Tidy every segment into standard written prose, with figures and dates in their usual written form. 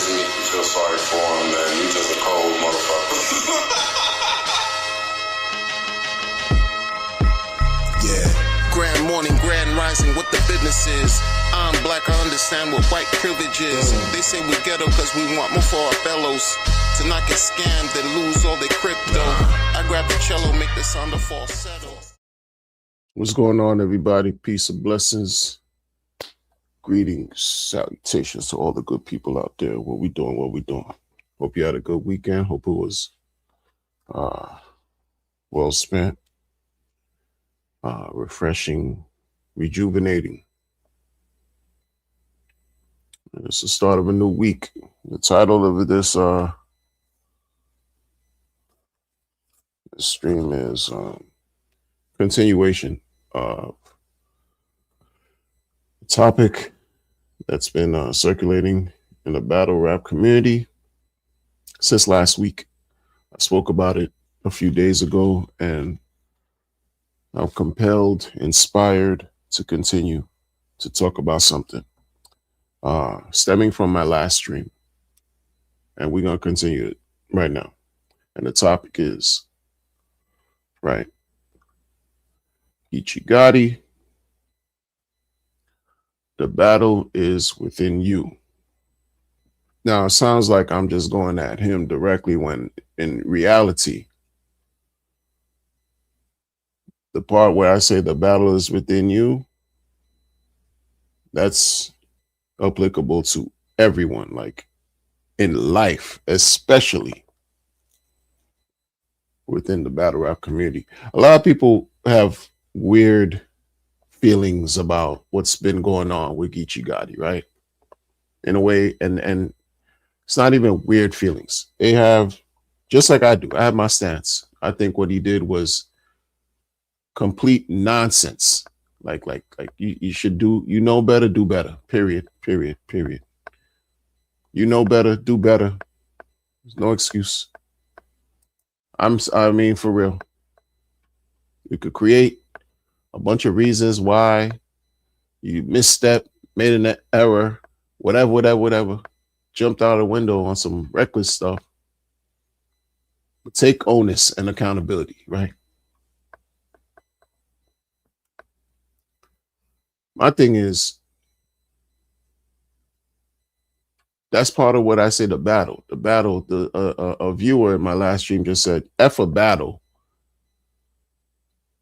doesn't make you feel sorry for him, then you just a cold motherfucker. Yeah. Grand morning, grand rising, what the business is. I'm black, I understand what white privilege is. They say we ghetto cause we want more for our fellows. To not get scammed and lose all their crypto. I grab the cello, make the sound of falsetto. What's going on, everybody? Peace and blessings. Greetings, salutations to all the good people out there. What we doing? Hope you had a good weekend. Hope it was well spent, refreshing, rejuvenating. And it's the start of a new week. The title of this stream is continuation of a topic that's been circulating in the battle rap community since last week. I spoke about it a few days ago, and I'm compelled, inspired to continue to talk about something stemming from my last stream. And we're going to continue it right now. And the topic is, right, Geechi Gotti, the battle is within you. Now, it sounds like I'm just going at him directly when in reality, the part where I say the battle is within you, that's applicable to everyone, like in life, especially within the battle rap community. A lot of people have weird feelings about what's been going on with Geechi Gotti, right? In a way, and it's not even weird feelings. They have, just like I do, I have my stance. I think what he did was complete nonsense. Like you should do, you know better, do better. Period. You know better, do better. There's no excuse. I mean, for real. You could create a bunch of reasons why you misstepped, made an error, whatever. Jumped out of the window on some reckless stuff. But take onus and accountability, right? My thing is, that's part of what I say, the battle. A viewer in my last stream just said, F a battle.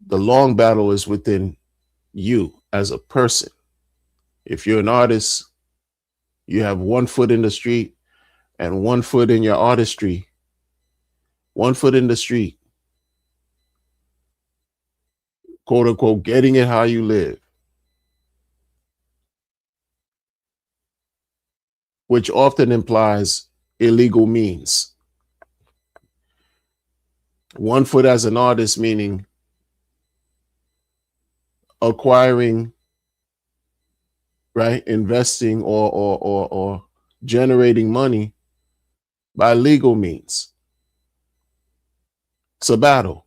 The long battle is within you as a person. If you're an artist, you have 1 foot in the street and 1 foot in your artistry. 1 foot in the street, quote unquote, getting it how you live, which often implies illegal means. 1 foot as an artist, meaning acquiring, right, investing or generating money by legal means. It's a battle.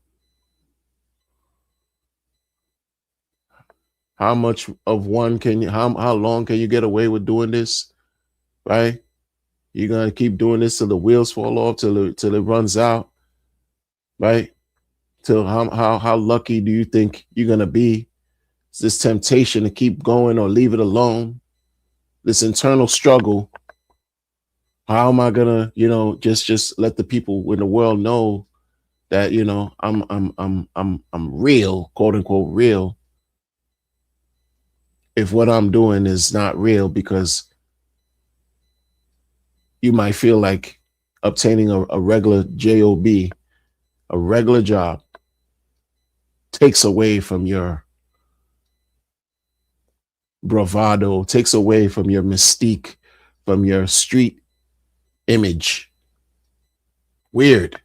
How much of one can you, how long can you get away with doing this? Right? You're gonna keep doing this till the wheels fall off, till it runs out, right? Till how lucky do you think you're gonna be? It's this temptation to keep going or leave it alone. This internal struggle. How am I gonna, just let the people in the world know that, I'm real, quote unquote real, if what I'm doing is not real, because you might feel like obtaining a regular job, a regular job, takes away from your bravado, takes away from your mystique, from your street image. Weird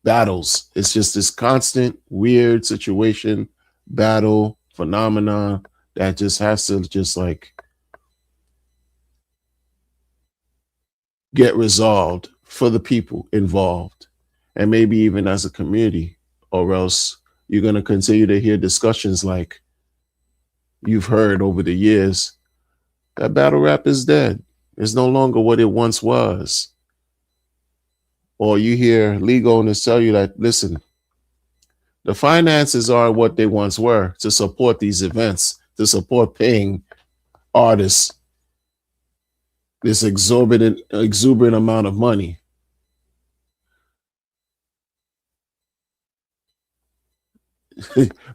battles. It's just this constant weird situation, battle, phenomena that just has to just like get resolved for the people involved, and maybe even as a community, or else you're going to continue to hear discussions like you've heard over the years that battle rap is dead. It's no longer what it once was. Or you hear legal owners tell you that, listen, the finances are what they once were to support these events, to support paying artists this exuberant amount of money.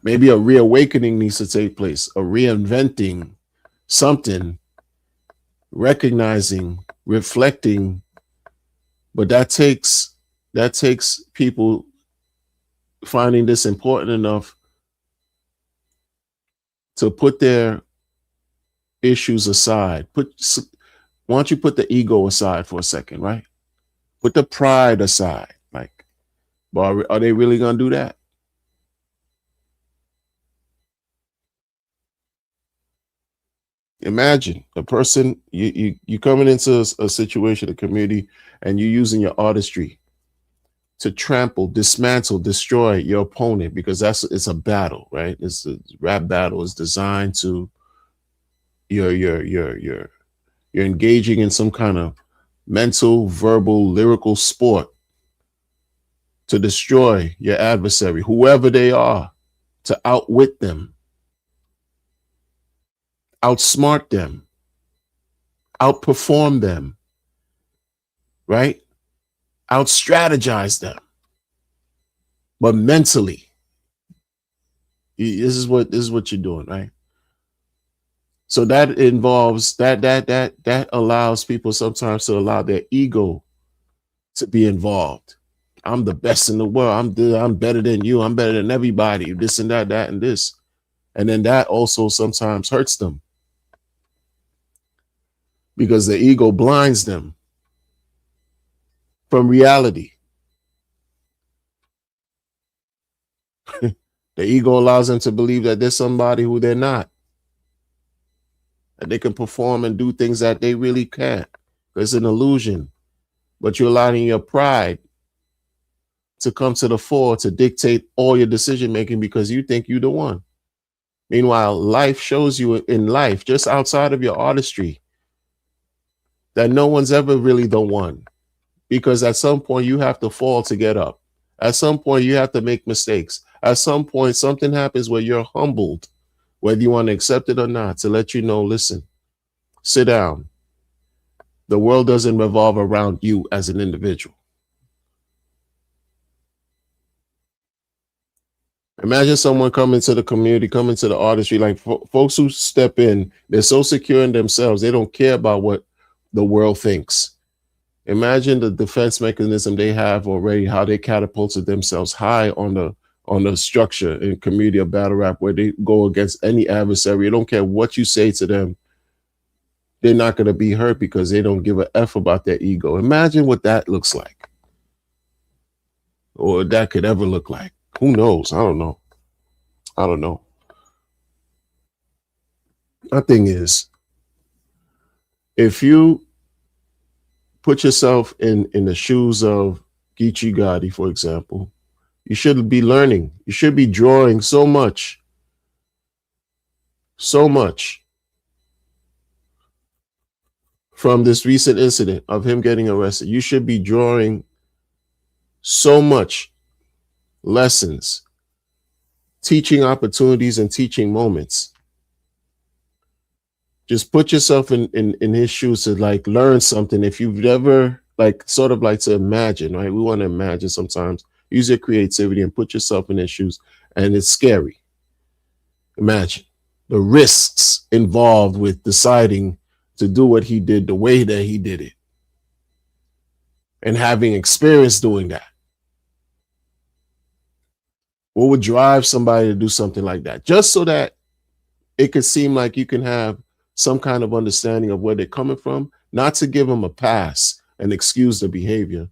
Maybe a reawakening needs to take place, a reinventing something, recognizing, reflecting, but that takes people finding this important enough to put their issues aside. Why don't you put the ego aside for a second, right? Put the pride aside. Like, but are they really gonna do that? Imagine a person you coming into a situation, a community, and you using your artistry to trample, dismantle, destroy your opponent because it's a battle, right? It's a rap battle is designed to you're you're engaging in some kind of mental, verbal, lyrical sport to destroy your adversary, whoever they are, to outwit them, outsmart them, outperform them, right? Out strategize them. But mentally, this is what you're doing, right? So that involves that allows people sometimes to allow their ego to be involved. I'm the best in the world. I'm better than you. I'm better than everybody. This and that and this. And then that also sometimes hurts them because the ego blinds them from reality. The ego allows them to believe that there's somebody who they're not, that they can perform and do things that they really can't. It's an illusion, but you're allowing your pride to come to the fore to dictate all your decision making because you think you're the one. Meanwhile, life shows you in life, just outside of your artistry, that no one's ever really the one. Because at some point you have to fall to get up. At some point you have to make mistakes. At some point something happens where you're humbled, whether you want to accept it or not, to let you know, listen, sit down. The world doesn't revolve around you as an individual. Imagine someone coming to the community, coming to the artistry, like folks who step in, they're so secure in themselves, they don't care about what the world thinks. Imagine the defense mechanism they have already, how they catapulted themselves high on the structure in community of battle rap where they go against any adversary. They don't care what you say to them. They're not going to be hurt because they don't give a F about their ego. Imagine what that looks like. Or that could ever look like. Who knows? I don't know. I don't know. My thing is, if you put yourself in the shoes of Geechi Gotti, for example, you should be learning. You should be drawing so much from this recent incident of him getting arrested. You should be drawing so much lessons, teaching opportunities, and teaching moments. Just put yourself in his shoes to like learn something. If you've never like sort of like to imagine, right? We want to imagine sometimes. Use your creativity and put yourself in his shoes. And it's scary. Imagine the risks involved with deciding to do what he did the way that he did it and having experience doing that. What would drive somebody to do something like that? Just so that it could seem like you can have some kind of understanding of where they're coming from, not to give them a pass and excuse the behavior,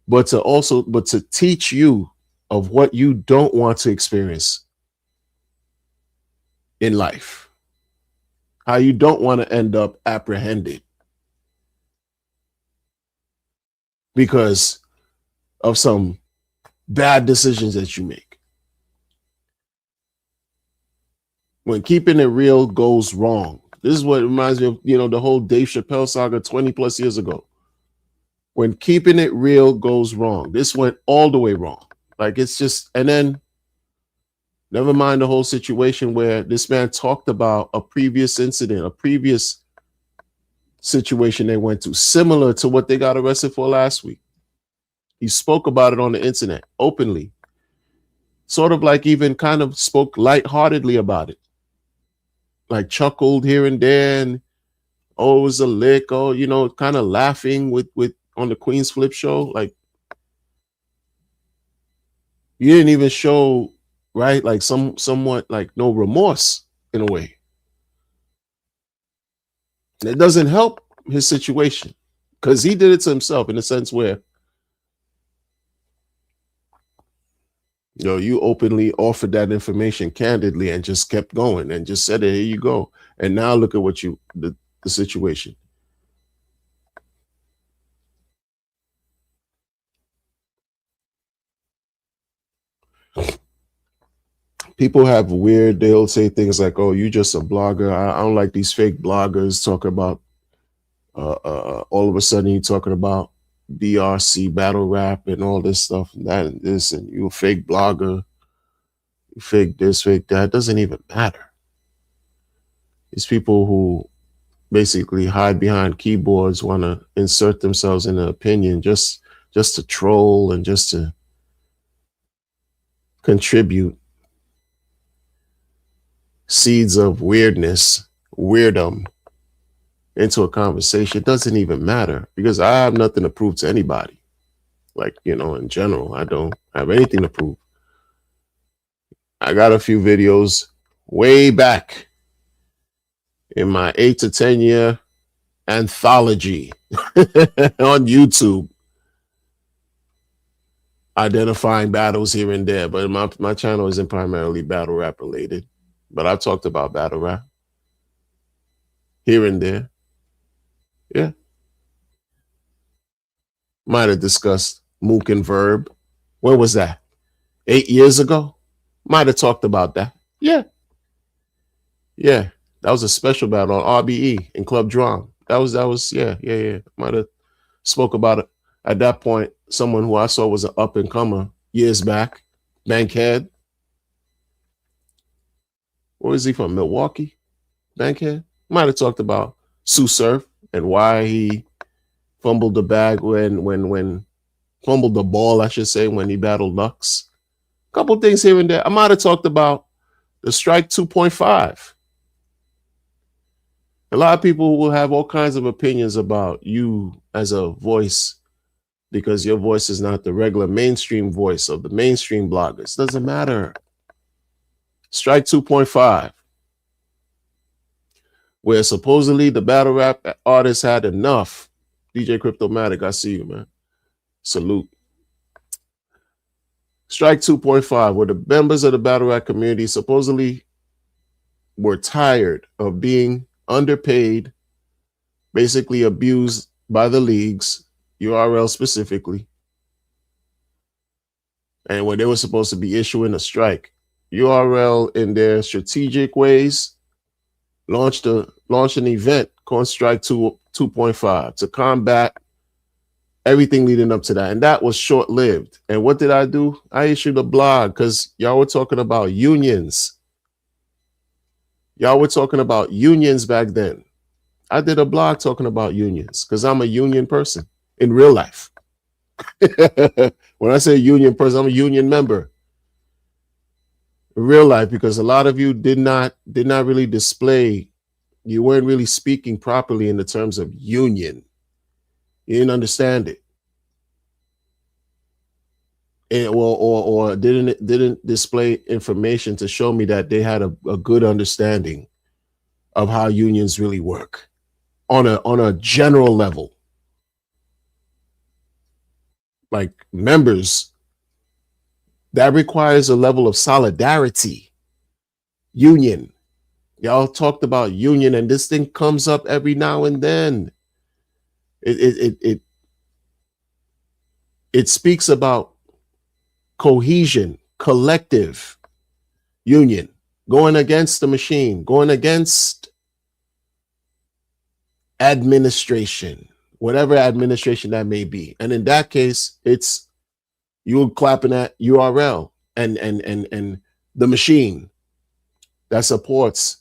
but to teach you of what you don't want to experience in life, how you don't want to end up apprehended because of some bad decisions that you make. When keeping it real goes wrong, This is what reminds me of, the whole Dave Chappelle saga 20 plus years ago. When keeping it real goes wrong. This went all the way wrong. Like, it's just, and then never mind the whole situation where this man talked about a previous incident, a previous situation they went to, similar to what they got arrested for last week. He spoke about it on the internet openly, sort of like even kind of spoke lightheartedly about it, like chuckled here and there, and oh, it was a lick, oh, kind of laughing with on the Queen's Flip show. Like, you didn't even show, right, like somewhat like no remorse in a way. And it doesn't help his situation because he did it to himself in a sense where, you openly offered that information candidly and just kept going and just said, here you go. And now look at what the situation. People have they'll say things like, oh, you just a blogger. I don't like these fake bloggers talking about, all of a sudden you're talking about BRC battle rap and all this stuff and that and this, and you a fake blogger, you fake this, fake that. It doesn't even matter. These people who basically hide behind keyboards want to insert themselves in an opinion just to troll and just to contribute seeds of weirdom into a conversation. It doesn't even matter because I have nothing to prove to anybody. Like, in general, I don't have anything to prove. I got a few videos way back in my 8 to 10 year anthology on YouTube, identifying battles here and there. But my channel isn't primarily battle rap related. But I've talked about battle rap here and there. Yeah. Might have discussed Mook and Verb. When was that? 8 years ago? Might have talked about that. Yeah. Yeah. That was a special battle on RBE in Club Drum. That was, yeah. Might have spoke about it at that point. Someone who I saw was an up and comer years back. Bankhead. Where is he from? Milwaukee? Bankhead? Might have talked about Sue Surf and why he fumbled the bag when fumbled the ball, I should say, when he battled Lux. A couple things here and there. I might have talked about the strike 2.5. A lot of people will have all kinds of opinions about you as a voice because your voice is not the regular mainstream voice of the mainstream bloggers. Doesn't matter. Strike 2.5, where supposedly the battle rap artists had enough. DJ Cryptomatic, I see you, man. Salute. Strike 2.5, where the members of the battle rap community supposedly were tired of being underpaid, basically abused by the leagues, URL specifically. And when they were supposed to be issuing a strike, URL in their strategic ways launched an event called Strike 2.5 to combat everything leading up to that. And that was short-lived. And what did I do? I issued a blog because y'all were talking about unions. Y'all were talking about unions back then. I did a blog talking about unions because I'm a union person in real life. When I say union person, I'm a union member. Real life, because a lot of you did not really display, you weren't really speaking properly in the terms of union. You didn't understand it, or didn't display information to show me that they had a good understanding of how unions really work on a general level. Like members, that requires a level of solidarity. Union. Y'all talked about union, and this thing comes up every now and then. It speaks about cohesion, collective union, going against the machine, going against administration, whatever administration that may be. And in that case, it's you're clapping at URL and the machine that supports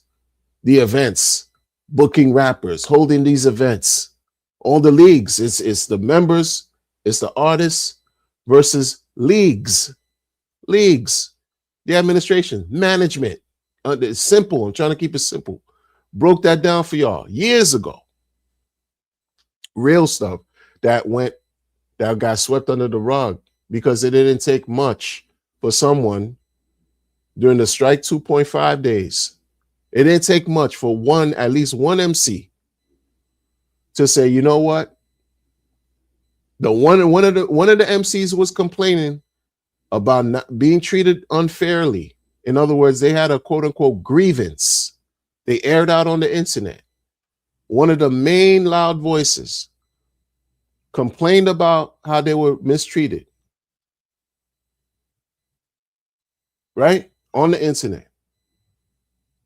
the events, booking rappers, holding these events, all the leagues. It's the members, it's the artists versus leagues, the administration, management. It's simple. I'm trying to keep it simple. Broke that down for y'all years ago. Real stuff that got swept under the rug because it didn't take much for someone during the strike 2.5 days. It didn't take much for at least one MC to say, you know what? One of the MCs was complaining about not being treated unfairly. In other words, they had a quote unquote grievance. They aired out on the internet. One of the main loud voices complained about how they were mistreated. Right? On the internet.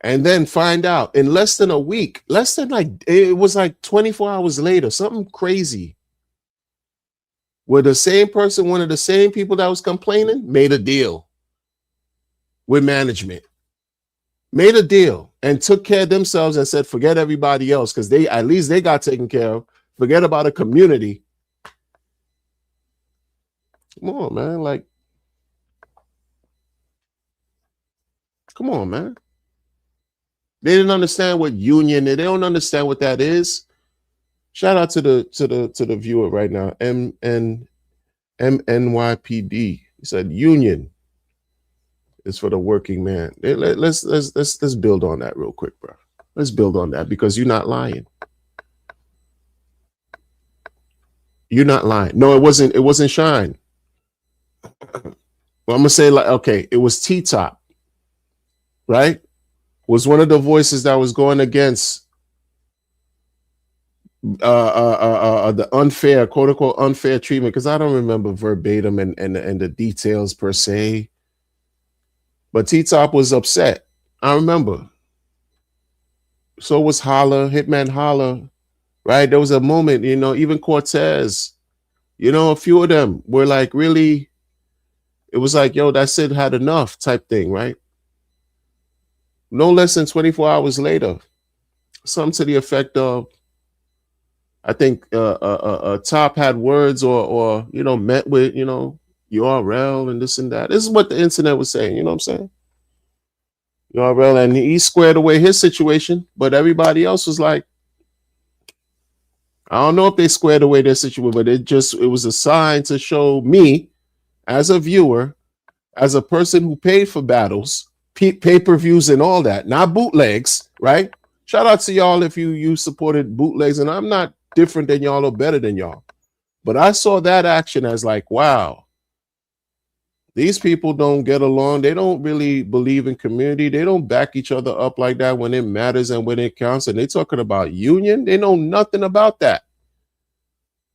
And then find out in less than a week, it was like 24 hours later, something crazy, where the same person, one of the same people that was complaining, made a deal with management, made a deal and took care of themselves and said, forget everybody else, because at least they got taken care of. Forget about a community. Come on, man. Come on, man. They didn't understand what union. They don't understand what that is. Shout out to the viewer right now. MNYPD. He said union is for the working man. Let's build on that real quick, bro. Let's build on that because you're not lying. You're not lying. No, it wasn't Shine. Well, I'm gonna say it was T-Top, right? Was one of the voices that was going against the unfair, quote unquote, unfair treatment, because I don't remember verbatim and the details per se. But T-Top was upset. I remember. So was Holla, Hitman Holla, right? There was a moment, even Cortez, a few of them were like really, it was like, yo, that's it, had enough type thing, right? No less than 24 hours later, something to the effect of, I think Top had words or met with, URL and this and that. This is what the internet was saying, you know what I'm saying? URL, and he squared away his situation, but everybody else was like, I don't know if they squared away their situation, but it was a sign to show me as a viewer, as a person who paid for battles, pay-per-views and all that, not bootlegs, right? Shout out to y'all if you supported bootlegs, and I'm not different than y'all or better than y'all. But I saw that action as like, wow, these people don't get along. They don't really believe in community. They don't back each other up like that when it matters and when it counts. And they talking about union. They know nothing about that.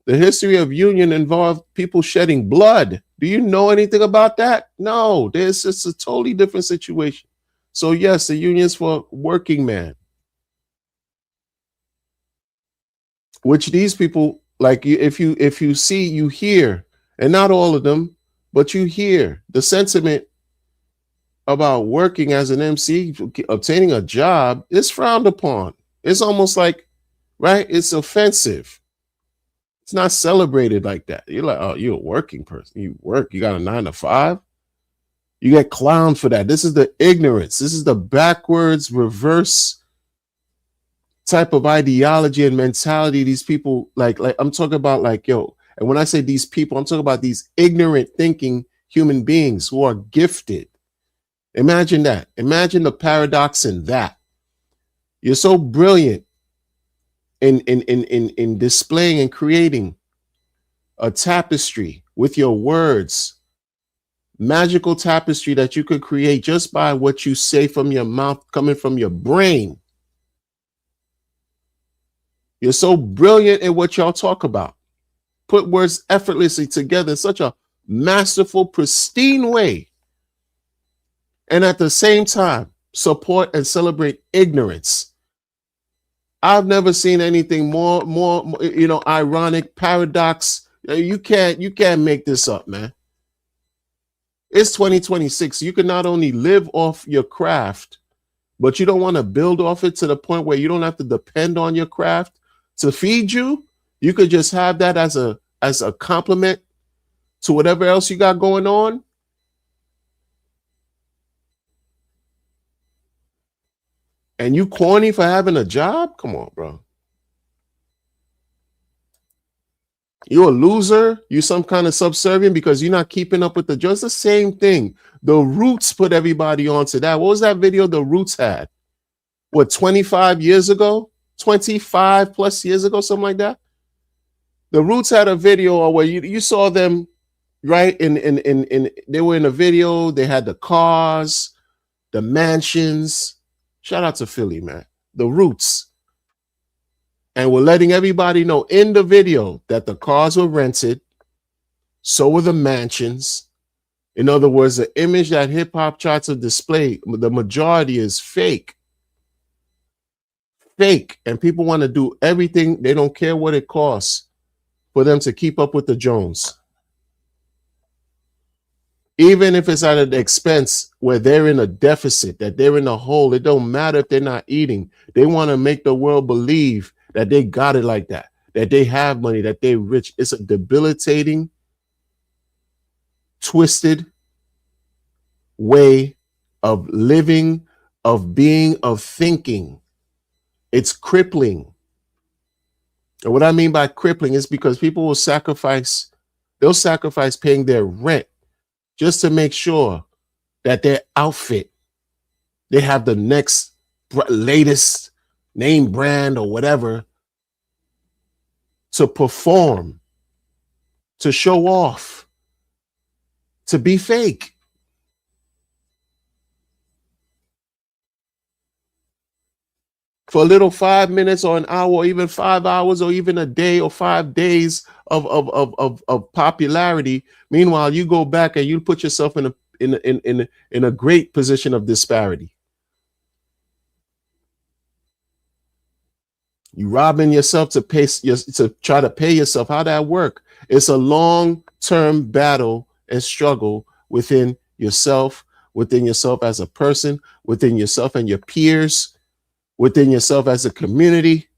The history of union involved people shedding blood. Do you know anything about that? No, it's a totally different situation. So yes, the union's for working man, which these people, like, if you see, you hear, and not all of them, but you hear the sentiment about working as an MC, obtaining a job is frowned upon. It's almost like, right? It's offensive. It's not celebrated like that. You're like, oh, you're a working person. You work. You got a 9 to 5. You get clowned for that. This is the ignorance. This is the backwards, reverse type of ideology and mentality. These people, like I'm talking about, like, yo. And when I say these people, I'm talking about these ignorant thinking human beings who are gifted. Imagine that. Imagine the paradox in that. You're so brilliant in displaying and creating a tapestry with your words, magical tapestry that you could create just by what you say from your mouth, coming from your brain. You're so brilliant in what y'all talk about. Put words effortlessly together in such a masterful, pristine way. And at the same time, support and celebrate ignorance. I've never seen anything more, ironic, paradox. You can't make this up, man. It's 2026. You can not only live off your craft, but you don't want to build off it to the point where you don't have to depend on your craft to feed you. You could just have that as a compliment to whatever else you got going on. And you corny for having a job? Come on, bro. You're a loser. You some kind of subservient because you're not keeping up with the just the same thing. The Roots put everybody onto that. What was that video the Roots had? What, 25 years ago? 25 plus years ago, something like that? The Roots had a video where you saw them, right? In they were in a video, they had the cars, the mansions. Shout out to Philly, man. The Roots. And we're letting everybody know in the video that the cars were rented, so were the mansions. In other words, the image that hip hop tries to display, the majority is fake. Fake. And people want to do everything. They don't care what it costs for them to keep up with the Jones. Even if it's at an expense where they're in a deficit, that they're in a hole, it don't matter if they're not eating. They want to make the world believe that they got it like that they have money, that they're rich. It's a debilitating, twisted way of living, of being, of thinking. It's crippling. And what I mean by crippling is because people will sacrifice paying their rent just to make sure that their outfit, they have the next latest name brand or whatever to perform, to show off, to be fake. For a little 5 minutes or an hour or even 5 hours or even a day or 5 days of popularity. Meanwhile, you go back and you put yourself in a great position of disparity. You robbing yourself to try to pay yourself. How that work? It's a long-term battle and struggle within yourself as a person, within yourself and your peers, within yourself as a community,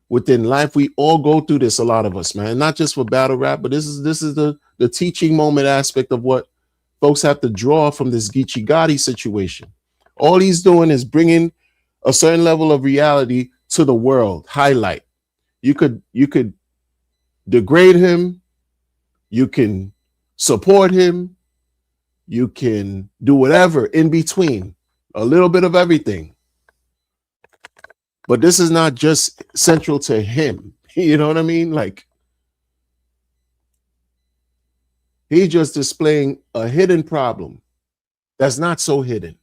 within life. We all go through this, a lot of us, man. Not just for battle rap, but this is the teaching moment aspect of what folks have to draw from this Geechi Gotti situation. All he's doing is bringing a certain level of reality to the world. Highlight. You could degrade him, you can support him, you can do whatever in between, a little bit of everything. But this is not just central to him. You know what I mean? Like, he's just displaying a hidden problem that's not so hidden,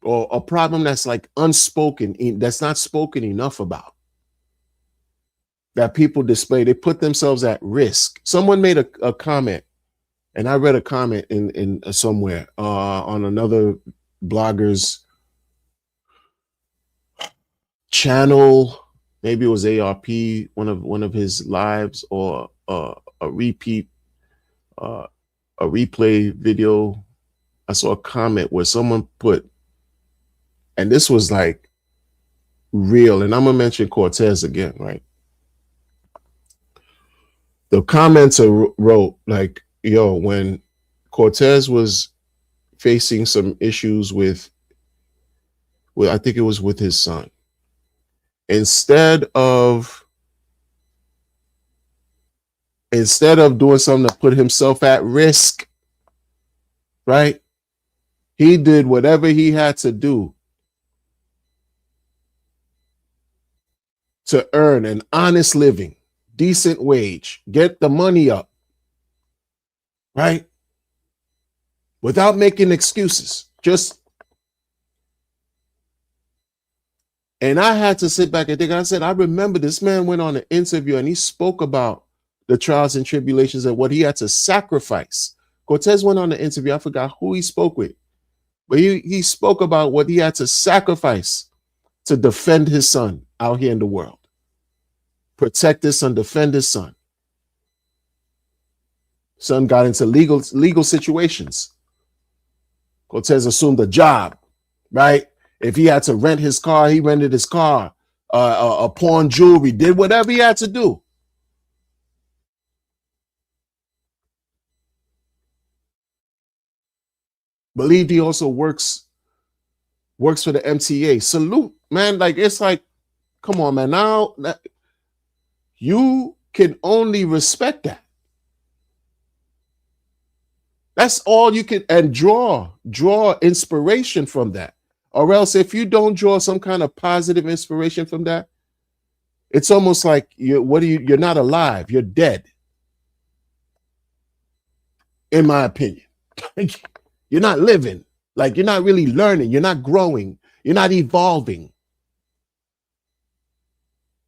or a problem that's like unspoken, that's not spoken enough about, that people display. They put themselves at risk. Someone made a comment, and I read a comment in somewhere on another blogger's channel. Maybe it was ARP, one of his lives, or a repeat, a replay video. I saw a comment where someone put, and this was like real, and I'm gonna mention Cortez again, right? The commenter wrote like, yo, when Cortez was facing some issues with I think it was with his son, instead of doing something to put himself at risk, right? He did whatever he had to do to earn an honest living, decent wage, get the money up, right? Without making excuses. And I had to sit back and think. I said, I remember this man went on an interview and he spoke about the trials and tribulations and what he had to sacrifice. Cortez went on an interview. I forgot who he spoke with, but he spoke about what he had to sacrifice to defend his son. out here in the world. Protect his son, defend his son. Son got into legal situations. Cortez assumed a job, right? If he had to rent his car, he rented his car. Pawn jewelry, did whatever he had to do. Believed he also works for the MTA. Salute, man. Like, it's like, come on, man. Now you can only respect that. That's all you can, and draw inspiration from that. Or else, if you don't draw some kind of positive inspiration from that, it's almost like you're not alive, you're dead. In my opinion. You're not living. Like, you're not really learning, you're not growing, you're not evolving.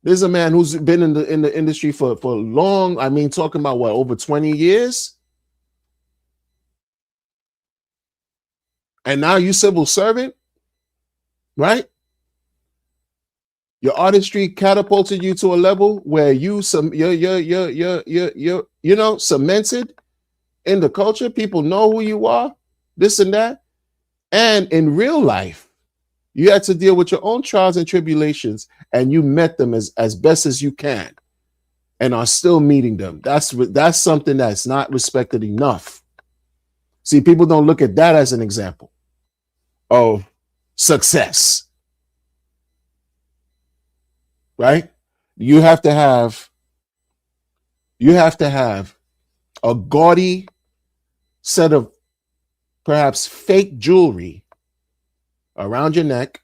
There's a man who's been in the industry for long. I mean, talking about what, over 20 years? And now you civil servant, right? Your artistry catapulted you to a level where you're cemented in the culture. People know who you are, this and that. And in real life, you had to deal with your own trials and tribulations, and you met them as best as you can, and are still meeting them. That's something that's not respected enough. See, people don't look at that as an example of success, right? You have to have a gaudy set of perhaps fake jewelry around your neck,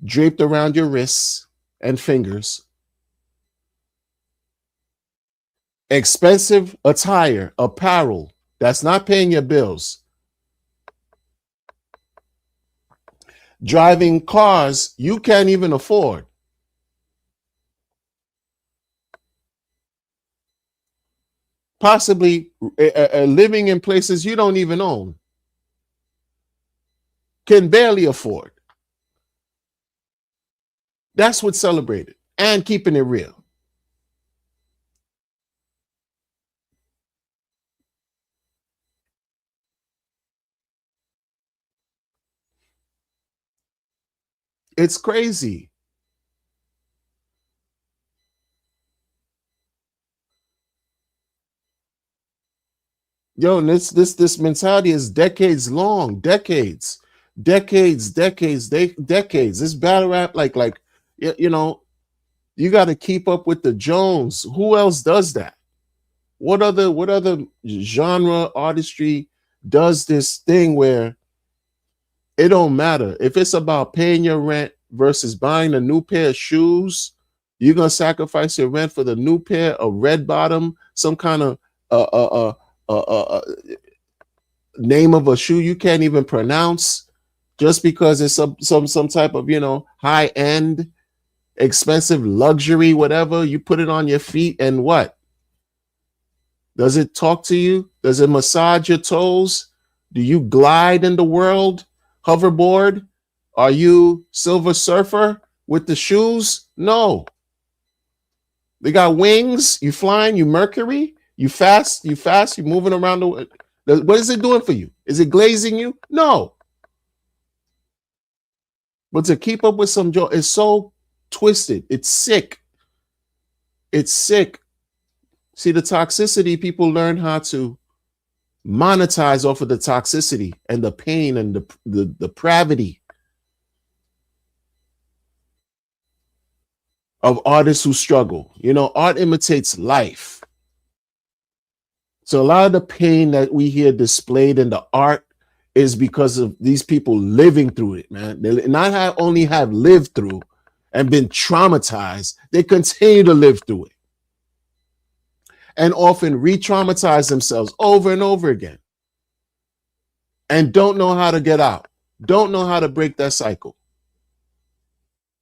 draped around your wrists and fingers, expensive attire, apparel that's not paying your bills, driving cars you can't even afford, possibly living in places you don't even own, can barely afford. That's what's celebrated, and keeping it real. It's crazy. Yo, and this mentality is decades long, decades. Decades. This battle rap, like you know, you got to keep up with the Jones. Who else does that? What other genre artistry does this thing where it don't matter if it's about paying your rent versus buying a new pair of shoes? You're gonna sacrifice your rent for the new pair of red bottom, some kind of name of a shoe you can't even pronounce, just because it's some type of high end, expensive luxury, whatever. You put it on your feet, and what? Does it talk to you? Does it massage your toes? Do you glide in the world? Hoverboard? Are you Silver Surfer with the shoes? No. They got wings. You flying? You Mercury? You fast? You moving around the world. What is it doing for you? Is it glazing you? No. But to keep up with some joy, it's so twisted. It's sick. It's sick. See, the toxicity, people learn how to monetize off of the toxicity and the pain and the depravity of artists who struggle. Art imitates life. So a lot of the pain that we hear displayed in the art is because of these people living through it, man. They not only have lived through and been traumatized, they continue to live through it, and often re-traumatize themselves over and over again, and don't know how to get out, don't know how to break that cycle.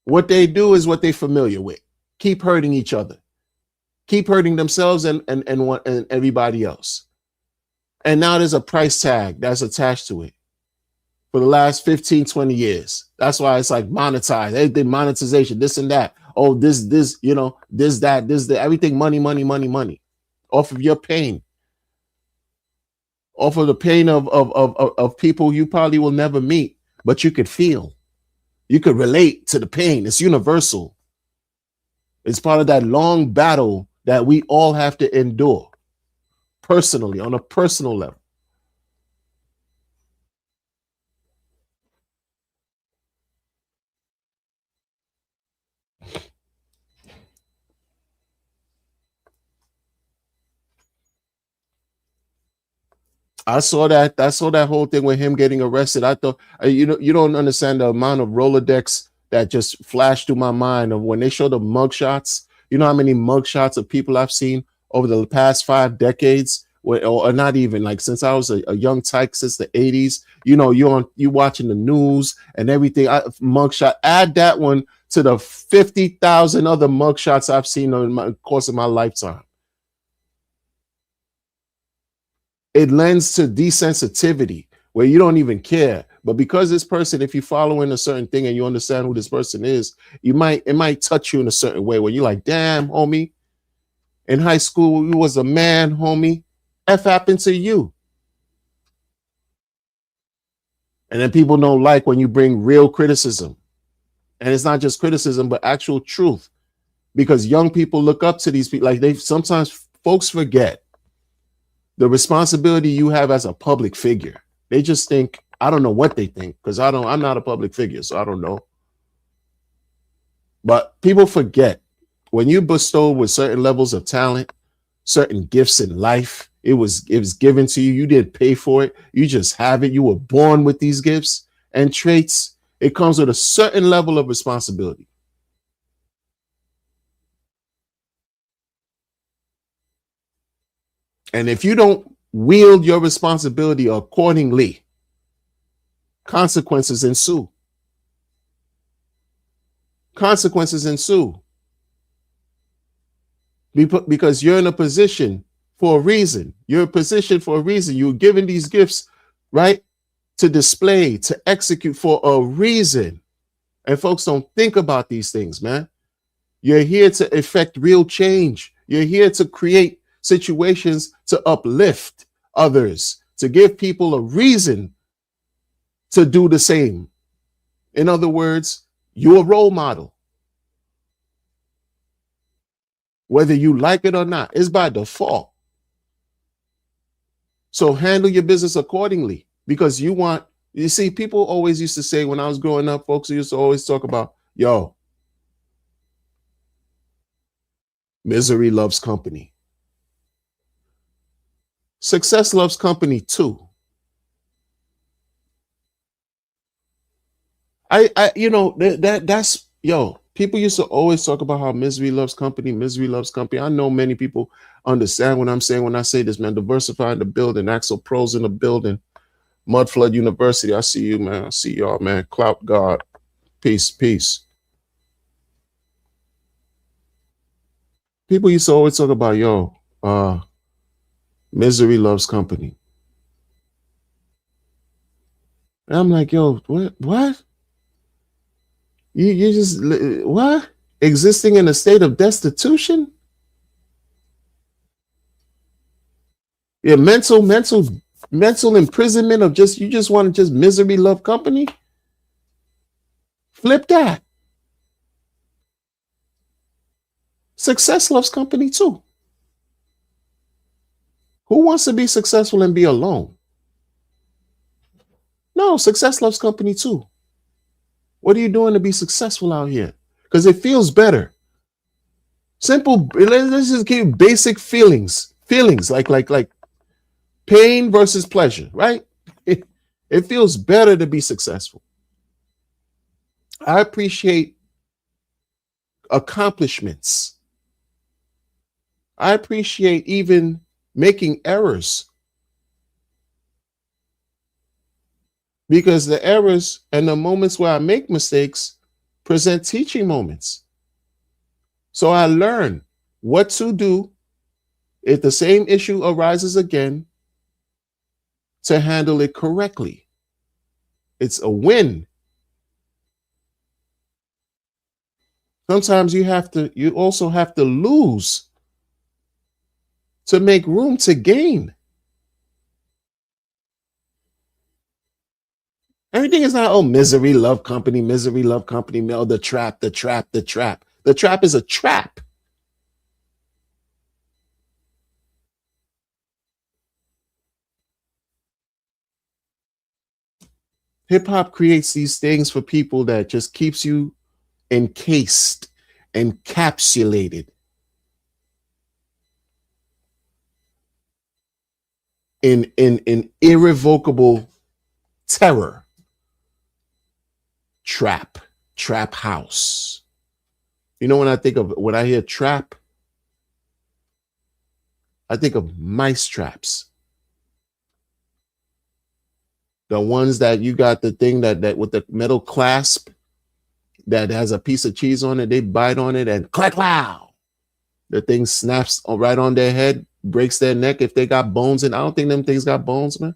What they do is what they're familiar with. Keep hurting each other, keep hurting themselves and everybody else. And now there's a price tag that's attached to it for the last 15, 20 years. That's why it's like monetized, everything monetization, this and that. oh, this, this, that, this, the everything, money, money, money, money, off of your pain, off of the pain of people you probably will never meet, but you could feel, you could relate to the pain. It's universal. It's part of that long battle that we all have to endure personally, on a personal level. I saw that. I saw that whole thing with him getting arrested. I thought, you don't understand the amount of Rolodex that just flashed through my mind of when they show the mugshots. You know how many mugshots of people I've seen over the past 5 decades, or not even like since I was a young tyke since the '80s. You watching the news and everything. Mugshot. Add that one to the 50,000 other mugshots I've seen in the course of my lifetime. It lends to desensitivity where you don't even care. But because this person, if you follow in a certain thing and you understand who this person is, it might touch you in a certain way where you're like, damn, homie, in high school, you was a man, homie. F happened to you. And then people don't like when you bring real criticism. And it's not just criticism, but actual truth. Because young people look up to these people. Like sometimes folks forget the responsibility you have as a public figure. They just think, I don't know what they think, because I'm not a public figure, so I don't know. But people forget when you bestow with certain levels of talent, certain gifts in life, it was given to you. You didn't pay for it. You just have it. You were born with these gifts and traits. It comes with a certain level of responsibility. And if you don't wield your responsibility accordingly, consequences ensue. Consequences ensue. Because you're in a position for a reason. You're in a position for a reason. You're given these gifts, right? To display, to execute for a reason. And folks don't think about these things, man. You're here to effect real change. You're here to create situations to uplift others, to give people a reason to do the same. In other words, you're a role model. Whether you like it or not, it's by default. So handle your business accordingly because you see, people always used to say when I was growing up, folks used to always talk about, yo, misery loves company. Success loves company too. That's yo. People used to always talk about how misery loves company. Misery loves company. I know many people understand what I'm saying when I say this, man. Diversifying the building. Axel Pros in the building. Mudflood University. I see you, man. I see y'all, man. Clout God. Peace, peace. People used to always talk about, yo, misery loves company. And I'm like, yo, what? You just what? Existing in a state of destitution? Yeah, mental imprisonment of just you just want to just misery love company. Flip that. Success loves company too. Who wants to be successful and be alone? No, success loves company too. What are you doing to be successful out here? Because it feels better. Simple. Let's just give basic feelings. Feelings like pain versus pleasure, right? It feels better to be successful. I appreciate accomplishments. I appreciate even making errors because the errors and the moments where I make mistakes present teaching moments. So I learn what to do if the same issue arises again to handle it correctly. It's a win. Sometimes you also have to lose to make room to gain. Everything is not, oh, misery, love company, no, the trap, the trap, the trap. The trap is a trap. Hip hop creates these things for people that just keeps you encased, encapsulated in irrevocable terror. Trap, trap house. You know, when I hear trap, I think of mice traps. The ones that you got the thing that with the metal clasp that has a piece of cheese on it, they bite on it and clack loud. The thing snaps right on their head, breaks their neck if they got bones. And I don't think them things got bones, man.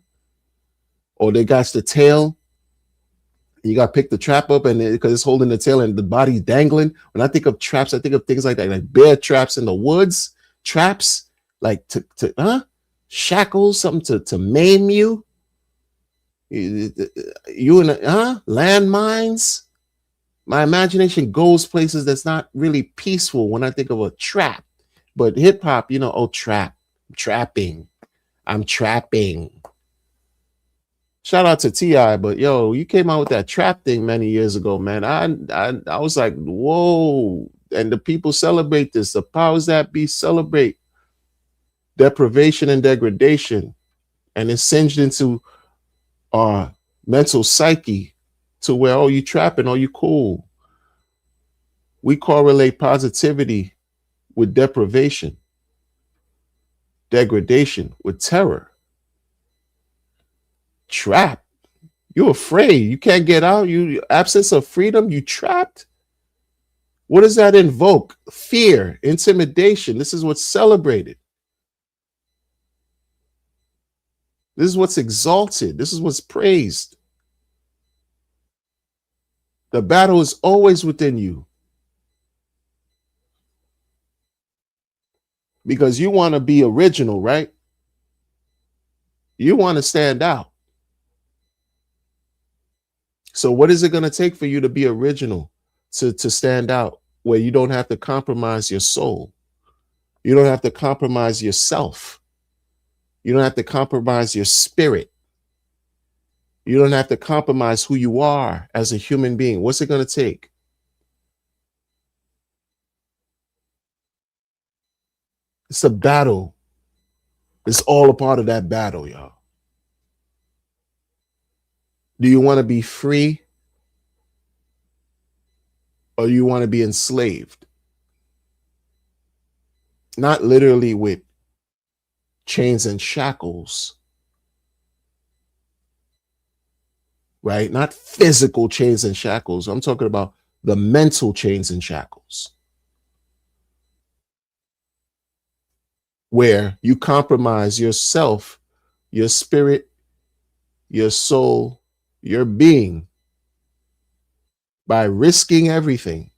Or they got the tail. You got to pick the trap up and because it's holding the tail and the body's dangling. When I think of traps, I think of things like that, like bear traps in the woods, traps like shackles, something to maim you. You in landmines. My imagination goes places that's not really peaceful when I think of a trap. But hip hop, oh, trapping. I'm trapping. Shout out to Ti, but yo, you came out with that trap thing many years ago, man. I was like, whoa! And the people celebrate this. The powers that be celebrate deprivation and degradation, and it's singed into our mental psyche to where, oh, you trapping, oh, you cool. We correlate positivity with deprivation, degradation with terror. Trap. You're afraid. You can't get out. You absence of freedom. You trapped. What does that invoke? Fear, intimidation. This is what's celebrated. This is what's exalted. This is what's praised. The battle is always within you. Because you want to be original, right? You want to stand out. So what is it going to take for you to be original, to stand out, where you don't have to compromise your soul? You don't have to compromise yourself. You don't have to compromise your spirit. You don't have to compromise who you are as a human being. What's it going to take? It's a battle. It's all a part of that battle, y'all. Do you want to be free or do you want to be enslaved? Not literally with chains and shackles, right? Not physical chains and shackles. I'm talking about the mental chains and shackles, where you compromise yourself, your spirit, your soul, your being by risking everything.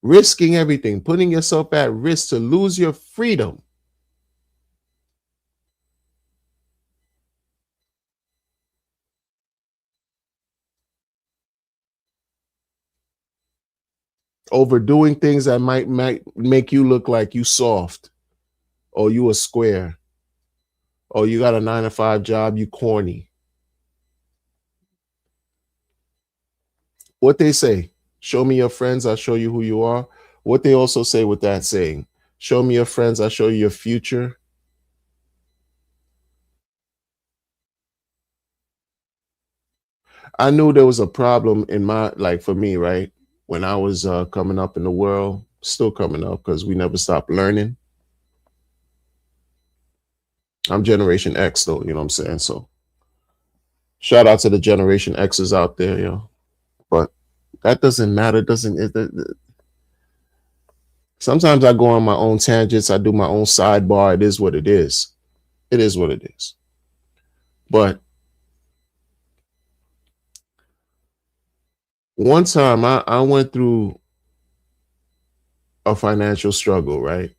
Risking everything, putting yourself at risk to lose your freedom. Overdoing things that might make you look like you soft or you a square or you got a 9 to 5 job, you corny. What they say, show me your friends, I'll show you who you are. What they also say with that saying, show me your friends, I'll show you your future. I knew there was a problem in my, like for me, right? When I was coming up in the world, still coming up because we never stop learning. I'm Generation X though, you know what I'm saying? So shout out to the Generation X's out there, yo. But that doesn't matter. Sometimes I go on my own tangents. I do my own sidebar. It is what it is. It is what it is. But One time I went through a financial struggle, right?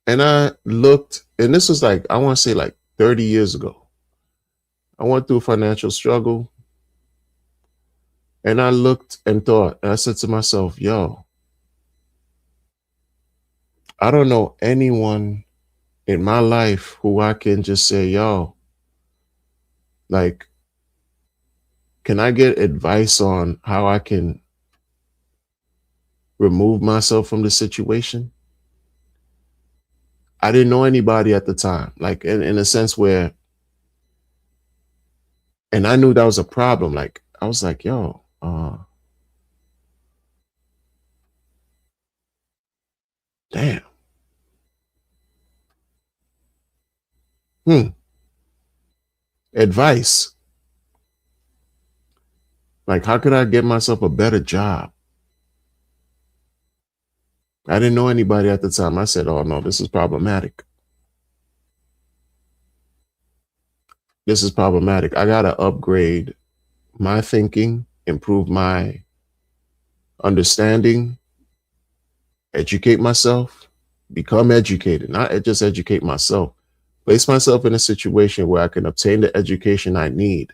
And I looked, and this was like, I want to say like 30 years ago. I went through a financial struggle, and I looked and thought, and I said to myself, yo, I don't know anyone in my life who I can just say, yo, like, can I get advice on how I can remove myself from the situation? I didn't know anybody at the time, like in a sense where, and I knew that was a problem. Like, I was like, yo, damn, hmm, advice. Like, how could I get myself a better job? I didn't know anybody at the time. I said, oh no, this is problematic. This is problematic. I got to upgrade my thinking, improve my understanding, educate myself, become educated, not just educate myself, place myself in a situation where I can obtain the education I need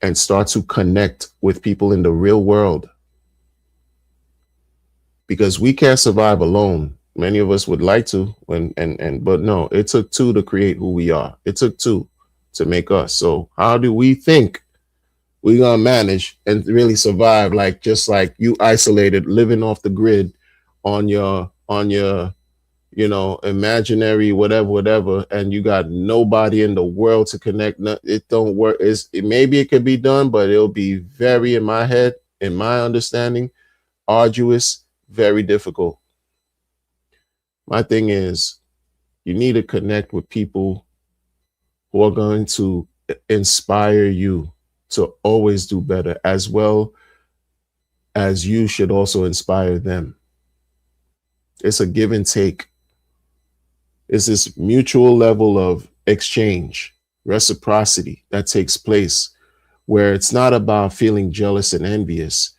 and start to connect with people in the real world, because we can't survive alone. Many of us would like to, but no, it took two to create who we are. It took two to make us. So how do we think we're gonna manage and really survive, like just like you isolated, living off the grid on your imaginary whatever, and you got nobody in the world to connect. It don't work. Maybe it could be done, but it'll be very, in my head, in my understanding, arduous, very difficult. My thing is, you need to connect with people who are going to inspire you to always do better, as well as you should also inspire them. It's a give and take. It's this mutual level of exchange, reciprocity that takes place, where it's not about feeling jealous and envious.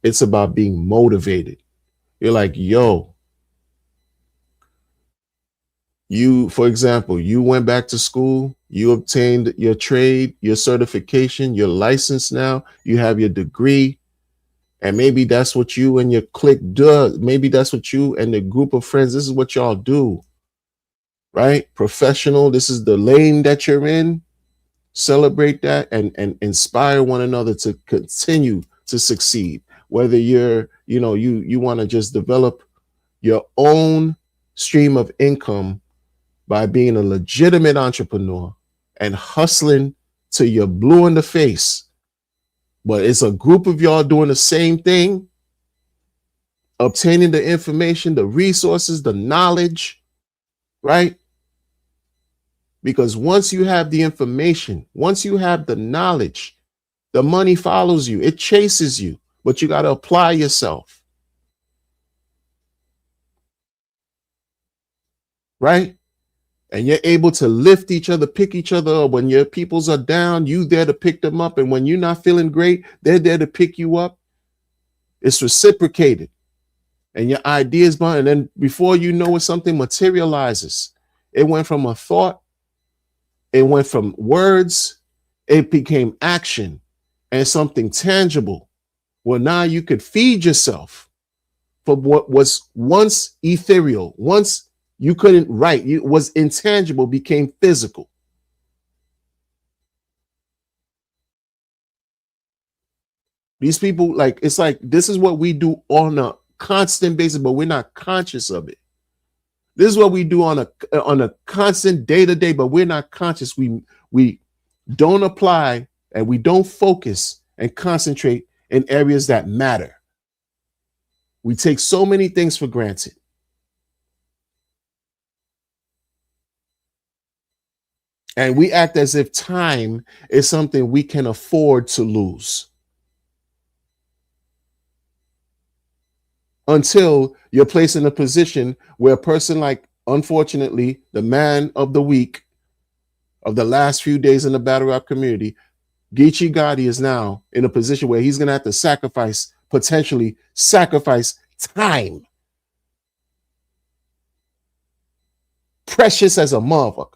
It's about being motivated. You're like, yo, for example, you went back to school, you obtained your trade, your certification, your license now, you have your degree, and maybe that's what you and your clique does. Maybe that's what you and the group of friends, this is what y'all do, right? Professional, this is the lane that you're in. Celebrate that and inspire one another to continue to succeed. Whether you want to just develop your own stream of income by being a legitimate entrepreneur and hustling till you're blue in the face, but it's a group of y'all doing the same thing, obtaining the information, the resources, the knowledge, right? Because once you have the information, once you have the knowledge, the money follows you, it chases you, but you got to apply yourself, right? And you're able to lift each other, pick each other up. When your peoples are down, you there to pick them up. And when you're not feeling great, they're there to pick you up. It's reciprocated. And your ideas, and then before you know it, something materializes. It went from a thought, it went from words, it became action and something tangible. Well, now you could feed yourself for what was once ethereal, once you couldn't write, it was intangible, became physical. These people, like, it's like this is what we do on a constant basis, but we're not conscious of it. This is what we do on a constant day to day, but we're not conscious. We don't apply and we don't focus and concentrate in areas that matter. We take so many things for granted. And we act as if time is something we can afford to lose, until you're placed in a position where a person like Unfortunately, the man of the week of the last few days in the battle rap community, Geechi Gotti, is now in a position where he's going to have to potentially sacrifice time, precious as a motherfucker,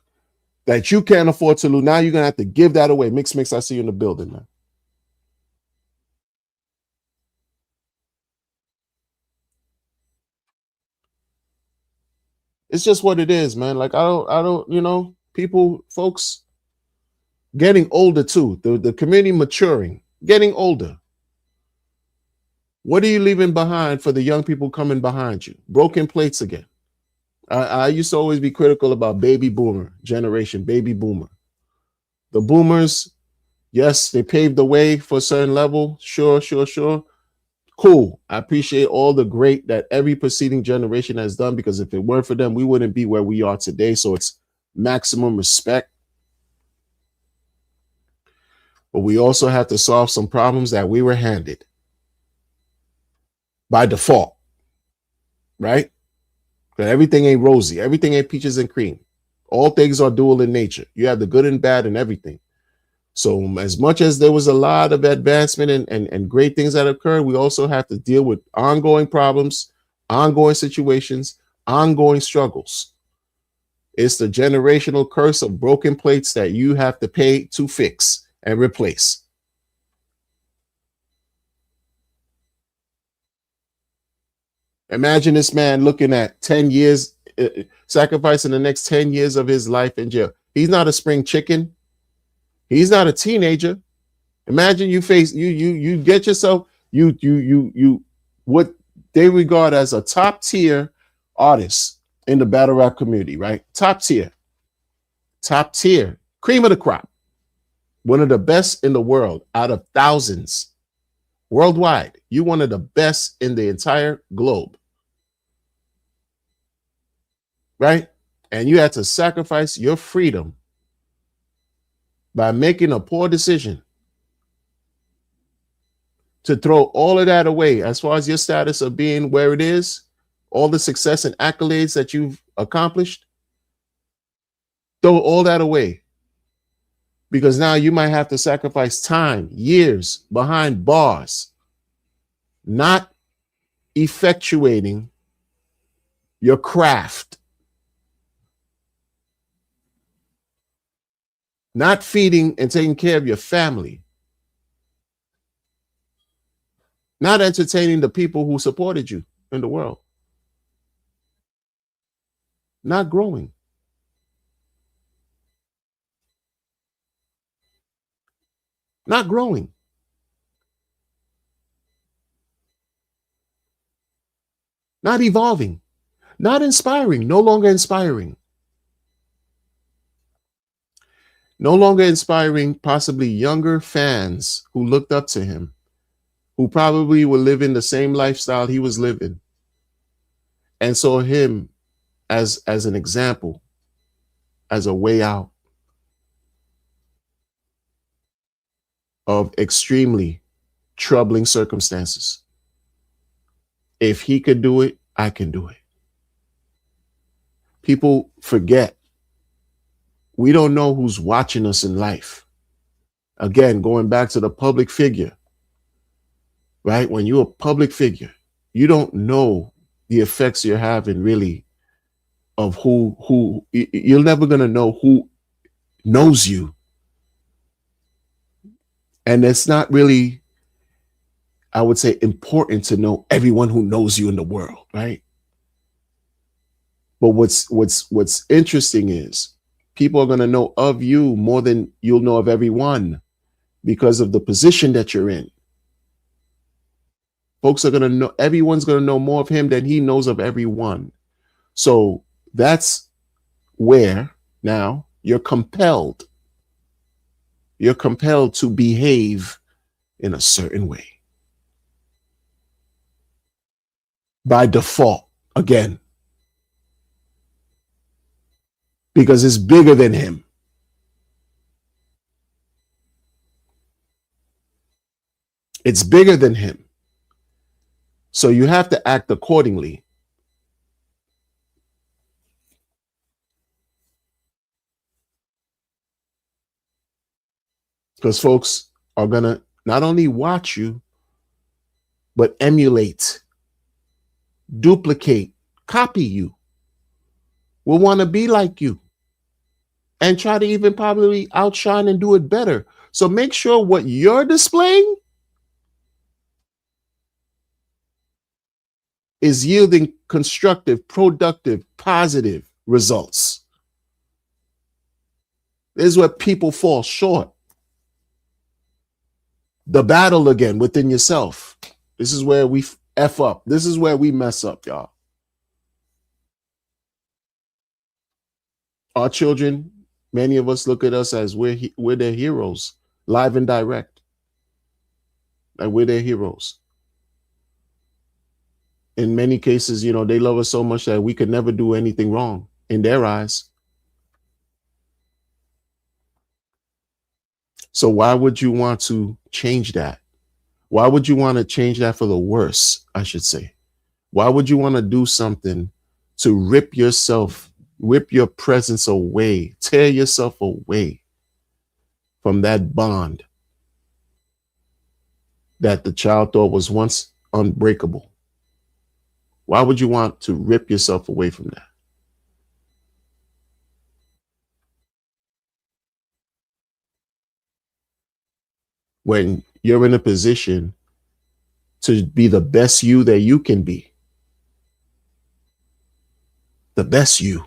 that you can't afford to lose. Now you're going to have to give that away. Mix, I see you in the building, man. It's just what it is, man. Like, I don't, people, folks getting older too. The community maturing, getting older. What are you leaving behind for the young people coming behind you? Broken plates again. I used to always be critical about baby boomer generation, baby boomer. The boomers, yes, they paved the way for a certain level. Sure. Cool. I appreciate all the great that every preceding generation has done, because if it weren't for them, we wouldn't be where we are today. So it's maximum respect. But we also have to solve some problems that we were handed by default, right? Because everything ain't rosy. Everything ain't peaches and cream. All things are dual in nature. You have the good and bad and everything. So as much as there was a lot of advancement and great things that occurred, we also have to deal with ongoing problems, ongoing situations, ongoing struggles. It's the generational curse of broken plates that you have to pay to fix and replace. Imagine this man looking at 10 years, sacrificing the next 10 years of his life in jail. He's not a spring chicken. He's not a teenager. Imagine you get yourself, you what they regard as a top tier artist in the battle rap community, right? Top tier, cream of the crop, one of the best in the world out of thousands worldwide. You one of the best in the entire globe, right? And you had to sacrifice your freedom by making a poor decision to throw all of that away as far as your status of being where it is, all the success and accolades that you've accomplished, throw all that away. Because now you might have to sacrifice time, years behind bars, not effectuating your craft, not feeding and taking care of your family, not entertaining the people who supported you in the world, not growing. Not growing. Not evolving. Not inspiring. No longer inspiring. No longer inspiring possibly younger fans who looked up to him, who probably were living the same lifestyle he was living, and saw him as an example, as a way out of extremely troubling circumstances. If he could do it, I can do it. People forget. We don't know who's watching us in life. Again, going back to the public figure, right? When you're a public figure, you don't know the effects you're having really of who you're never going to know who knows you. And it's not really, I would say, important to know everyone who knows you in the world, right? But what's interesting is people are going to know of you more than you'll know of everyone because of the position that you're in. Folks are going to know, everyone's going to know more of him than he knows of everyone. So that's where now you're compelled to behave in a certain way by default, again, because it's bigger than him. It's bigger than him. So you have to act accordingly. because folks are gonna not only watch you but emulate, duplicate, copy you, will want to be like you, and try to even probably outshine and do it better. So make sure what you're displaying is yielding constructive, productive, positive results. This is where people fall short. The battle again within yourself. This is where we F up. This is where we mess up, y'all. Our children, many of us look at us as we're their heroes, live and direct. Like we're their heroes. In many cases, they love us so much that we could never do anything wrong in their eyes. So why would you want to change that? Why would you want to change that for the worse, I should say? Why would you want to do something to rip your presence away, tear yourself away from that bond that the child thought was once unbreakable? Why would you want to rip yourself away from that? When you're in a position to be the best you that you can be, the best you.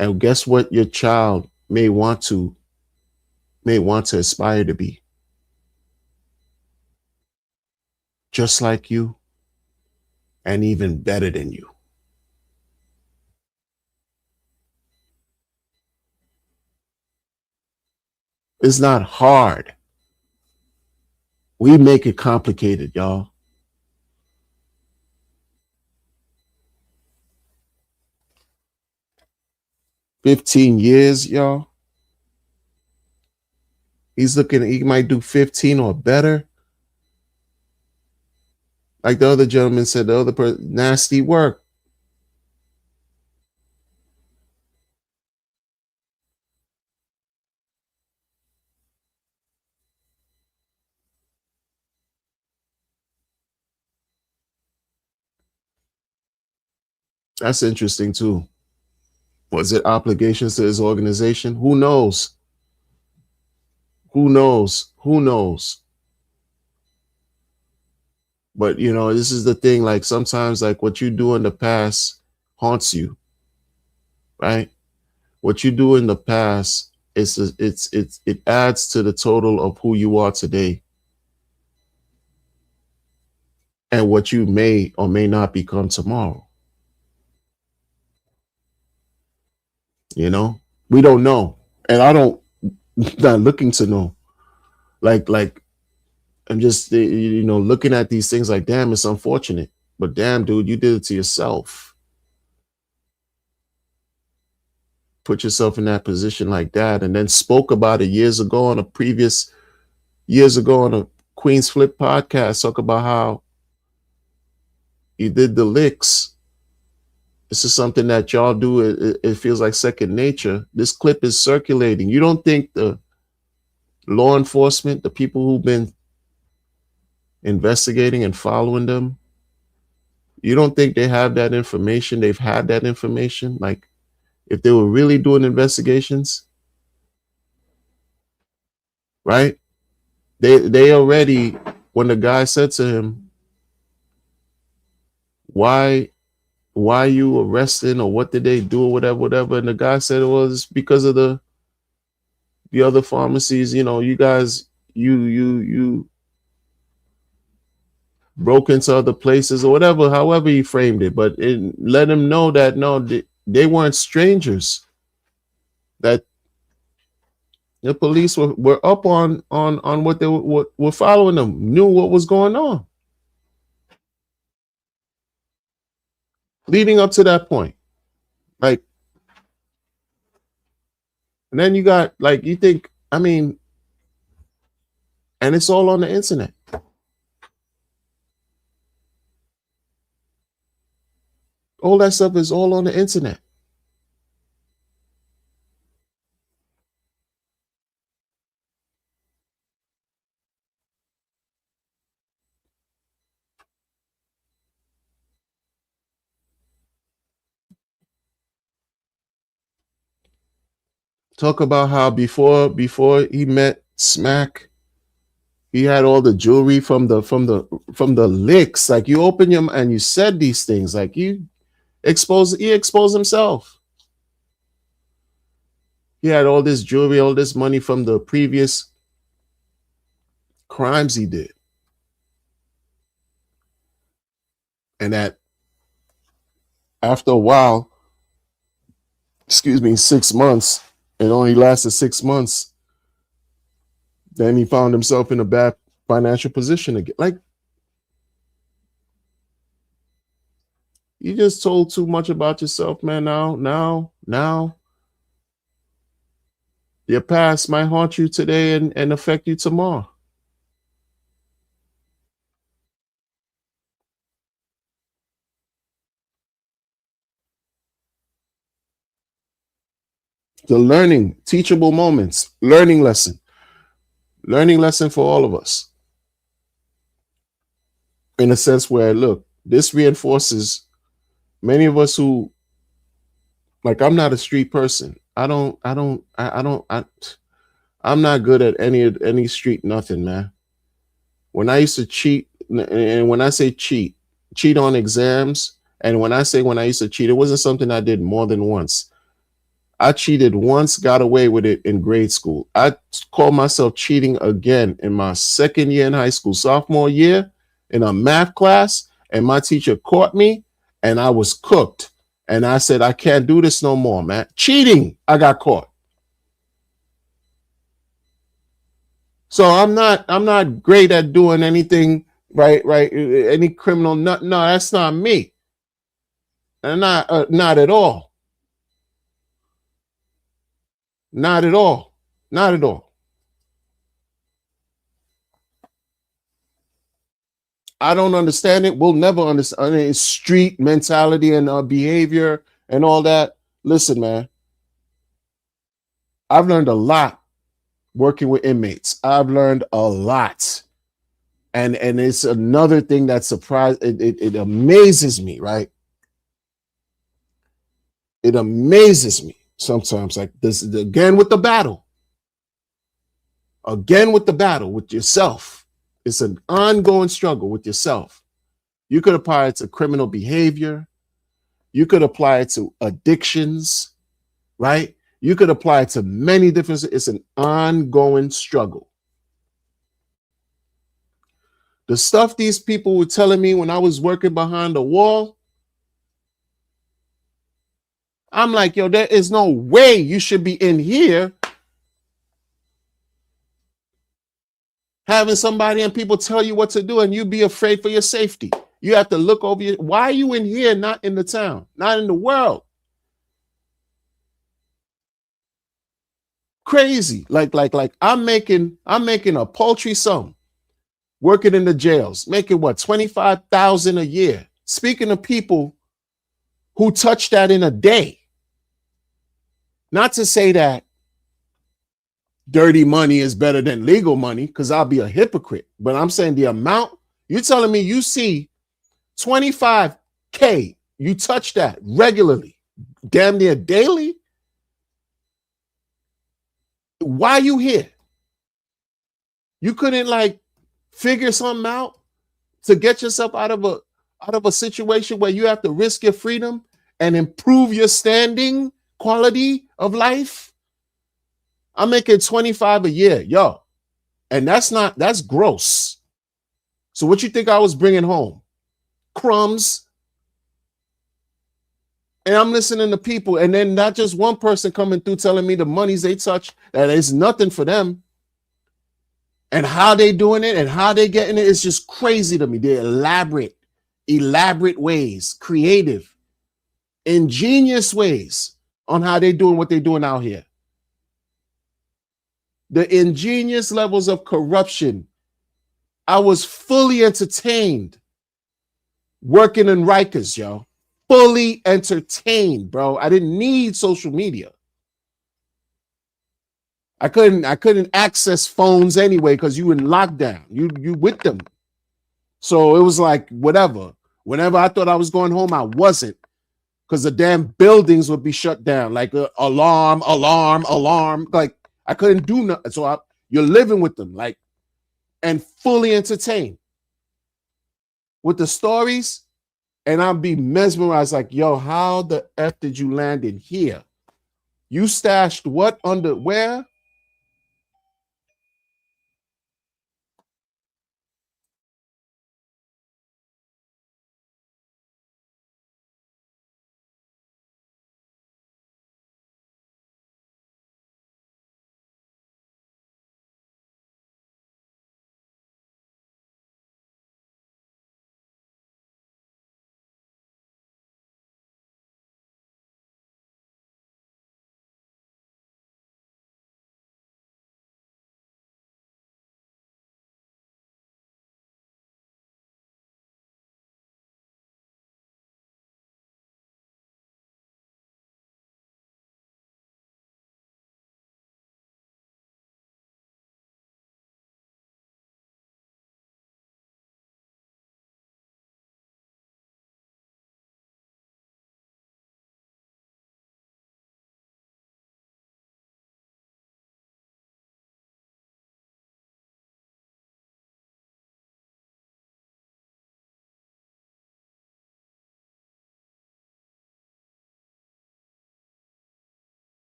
And guess what your child may want to aspire to be? Just like you and even better than you. It's not hard. We make it complicated, y'all. 15 years, y'all. He might do 15 or better. Like the other gentleman said, the other person, nasty work. That's interesting too. Was it obligations to his organization? Who knows? Who knows? Who knows? But this is the thing. Like sometimes, like what you do in the past haunts you, right? What you do in the past it adds to the total of who you are today and what you may or may not become tomorrow. We don't know, and I don't not looking to know. Like I'm just looking at these things like, damn, it's unfortunate, but damn, dude, you did it to yourself. Put yourself in that position like that, and then spoke about it years ago on a Queen's Flip podcast. Talk about how you did the licks. This is something that y'all do. It feels like second nature. This clip is circulating. You don't think the law enforcement, the people who've been investigating and following them, you don't think they have that information? They've had that information. Like if they were really doing investigations, right? They already, when the guy said to him, why you arresting, or what did they do, or whatever, and the guy said it was because of the other pharmacies. You guys, you broke into other places or whatever, however he framed it, but it let him know that no, they weren't strangers, that the police were up on what they were following them, knew what was going on leading up to that point. Like, and then you got, like, you think, I mean, and it's all on the internet. All that stuff is all on the internet. Talk about how before he met Smack, he had all the jewelry from the licks. Like you open your and you said these things. Like he exposed himself. He had all this jewelry, all this money from the previous crimes he did. And that after a while, 6 months, it only lasted 6 months. Then he found himself in a bad financial position again. Like, you just told too much about yourself, man. Now, your past might haunt you today and affect you tomorrow. The learning, teachable moments, learning lesson for all of us. In a sense where, look, this reinforces many of us who, like, I'm not a street person. I'm not good at any street nothing, man. When I used to cheat, and when I say cheat on exams, and when I used to cheat, it wasn't something I did more than once. I cheated once, got away with it in grade school. I called myself cheating again in my second year in high school, sophomore year, in a math class, and my teacher caught me, and I was cooked. And I said, I can't do this no more, man. Cheating, I got caught. So I'm not great at doing anything right, any criminal. No, that's not me. And not at all. Not at all. Not at all. I don't understand it. We'll never understand it's street mentality and behavior and all that. Listen, man, I've learned a lot working with inmates. I've learned a lot. And it's another thing that surprised it amazes me, right? It amazes me sometimes. Like this again with the battle. Again with the battle with yourself. It's an ongoing struggle with yourself. You could apply it to criminal behavior. You could apply it to addictions, right? You could apply it to many different. It's an ongoing struggle. The stuff these people were telling me when I was working behind the wall, I'm like, yo, there is no way you should be in here having somebody and people tell you what to do and you be afraid for your safety. You have to look over your, why are you in here, not in the town, not in the world? Crazy. Like I'm making a paltry sum working in the jails, making what, 25,000 a year. Speaking of people who touch that in a day. Not to say that dirty money is better than legal money, because I'll be a hypocrite. But I'm saying the amount, you're telling me you see 25K, you touch that regularly, damn near daily. Why are you here? You couldn't like figure something out to get yourself out of a situation where you have to risk your freedom and improve your standing quality of life? I'm making 25 a year, yo. And that's gross. So what you think I was bringing home? Crumbs. And I'm listening to people, and then not just one person coming through telling me the monies they touch, that is nothing for them. And how they doing it and how they getting it is just crazy to me. They're elaborate ways, creative, ingenious ways on how they doing what they're doing out here. The ingenious levels of corruption. I was fully entertained working in Rikers, yo. Fully entertained, bro. I didn't need social media. I couldn't access phones anyway because you in lockdown. You with them. So it was like whatever. Whenever I thought I was going home, I wasn't. because the damn buildings would be shut down, like alarm, alarm, alarm. Like I couldn't do nothing. So you're living with them, like, and fully entertained with the stories, and I'll be mesmerized, like, yo, how the F did you land in here? You stashed what under where?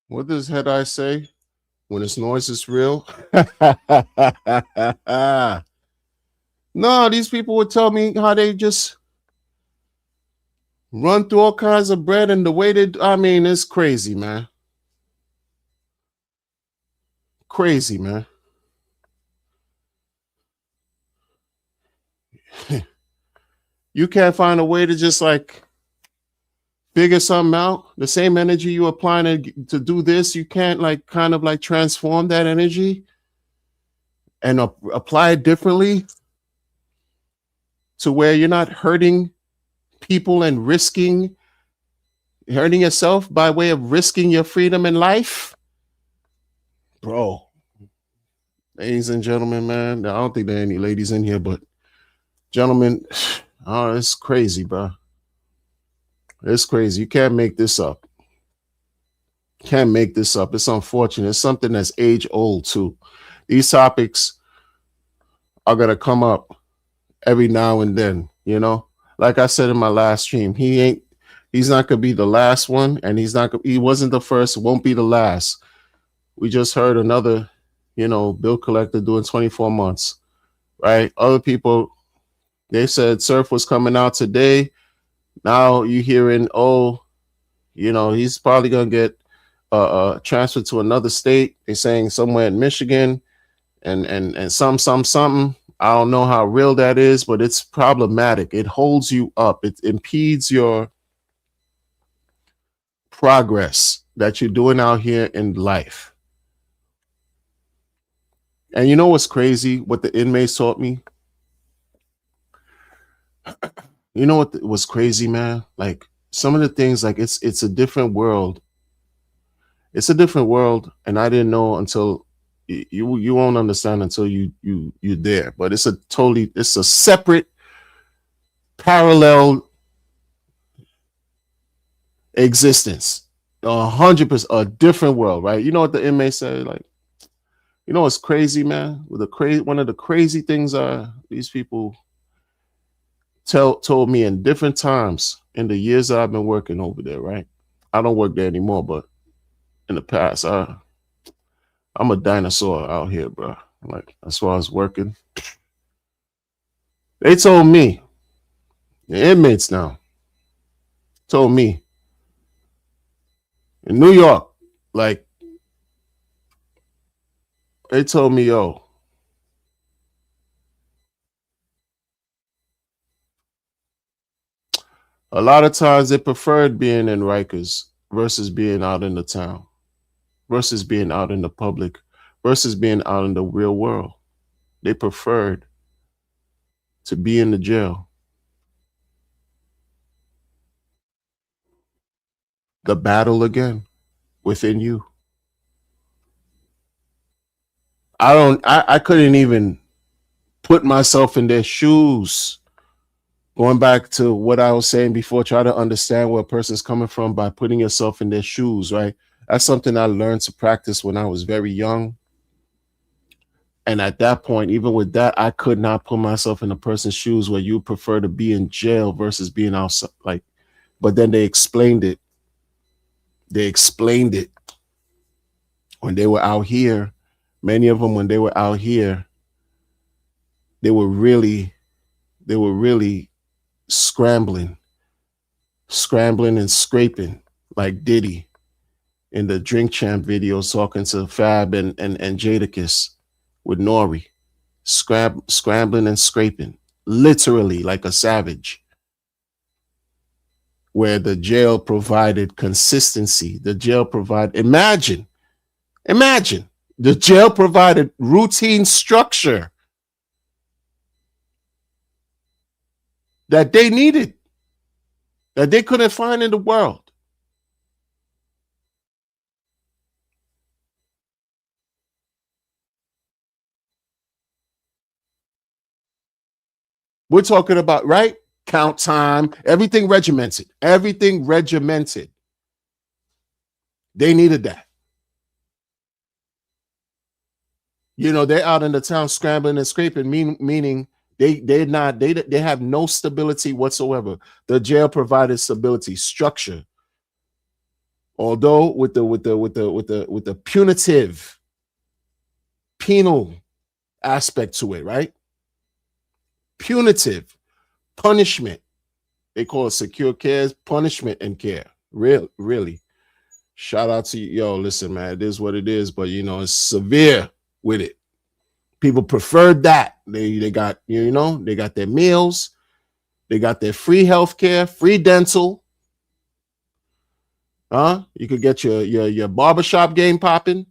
What does head eye say? When its noise is real. No, these people would tell me how they just run through all kinds of bread and the way they, I mean, it's crazy, man. Crazy, man. You can't find a way to just like figure something out. The same energy you applying to do this, you can't like kind of like transform that energy and apply it differently to where you're not hurting people and risking hurting yourself by way of risking your freedom in life. Bro, ladies and gentlemen, man, I don't think there are any ladies in here, but gentlemen, oh, it's crazy, bro. It's crazy. You can't make this up. Can't make this up. It's unfortunate. It's something that's age old too. These topics are gonna come up every now and then, you know. Like I said in my last stream, he's not gonna be the last one, and he wasn't the first, won't be the last. We just heard another, bill collector doing 24 months, right? Other people, they said Surf was coming out today. Now you hearing, oh, he's probably gonna get transferred to another state. They're saying somewhere in Michigan, and something. I don't know how real that is, but it's problematic. It holds you up. It impedes your progress that you're doing out here in life. And you know what's crazy? What the inmates taught me? You know what was crazy, man? Like some of the things, like it's a different world. It's a different world, and I didn't know until you won't understand until you're there. But it's a separate, parallel existence. 100% a different world, right? You know what the inmates say? Like, what's crazy, man? One of the crazy things are these people told me in different times in the years that I've been working over there, right? I don't work there anymore, but in the past, I'm a dinosaur out here, bro. Like as far as working, they told me, the inmates now told me in New York, like they told me, yo, a lot of times they preferred being in Rikers versus being out in the town. versus being out in the public, versus being out in the real world. They preferred to be in the jail. The battle again within you. I couldn't even put myself in their shoes. Going back to what I was saying before, try to understand where a person's coming from by putting yourself in their shoes, right? That's something I learned to practice when I was very young. And at that point, even with that, I could not put myself in a person's shoes where you prefer to be in jail versus being outside. Like, but then they explained it. They explained it when they were out here. Many of them, when they were out here, they were really, they were really scrambling, scrambling and scraping like Diddy in the Drink Champ videos talking to Fab and Jadakiss with Nori, scrambling and scraping, literally like a savage. Where the jail provided consistency, the jail provided, imagine, the jail provided routine structure that they needed, that they couldn't find in the world. We're talking about, right? Count time, everything regimented, everything regimented. They needed that. You know, they're out in the town scrambling and scraping, meaning they have no stability whatsoever. The jail provided stability, structure. Although with the punitive penal aspect to it, right? Punitive punishment. They call it secure cares, punishment and care. Really. Shout out to you. Yo, listen, man, it is what it is, but you know, it's severe with it. People preferred that. They got, you know, they got their meals, they got their free health care, free dental. You could get your barbershop game popping,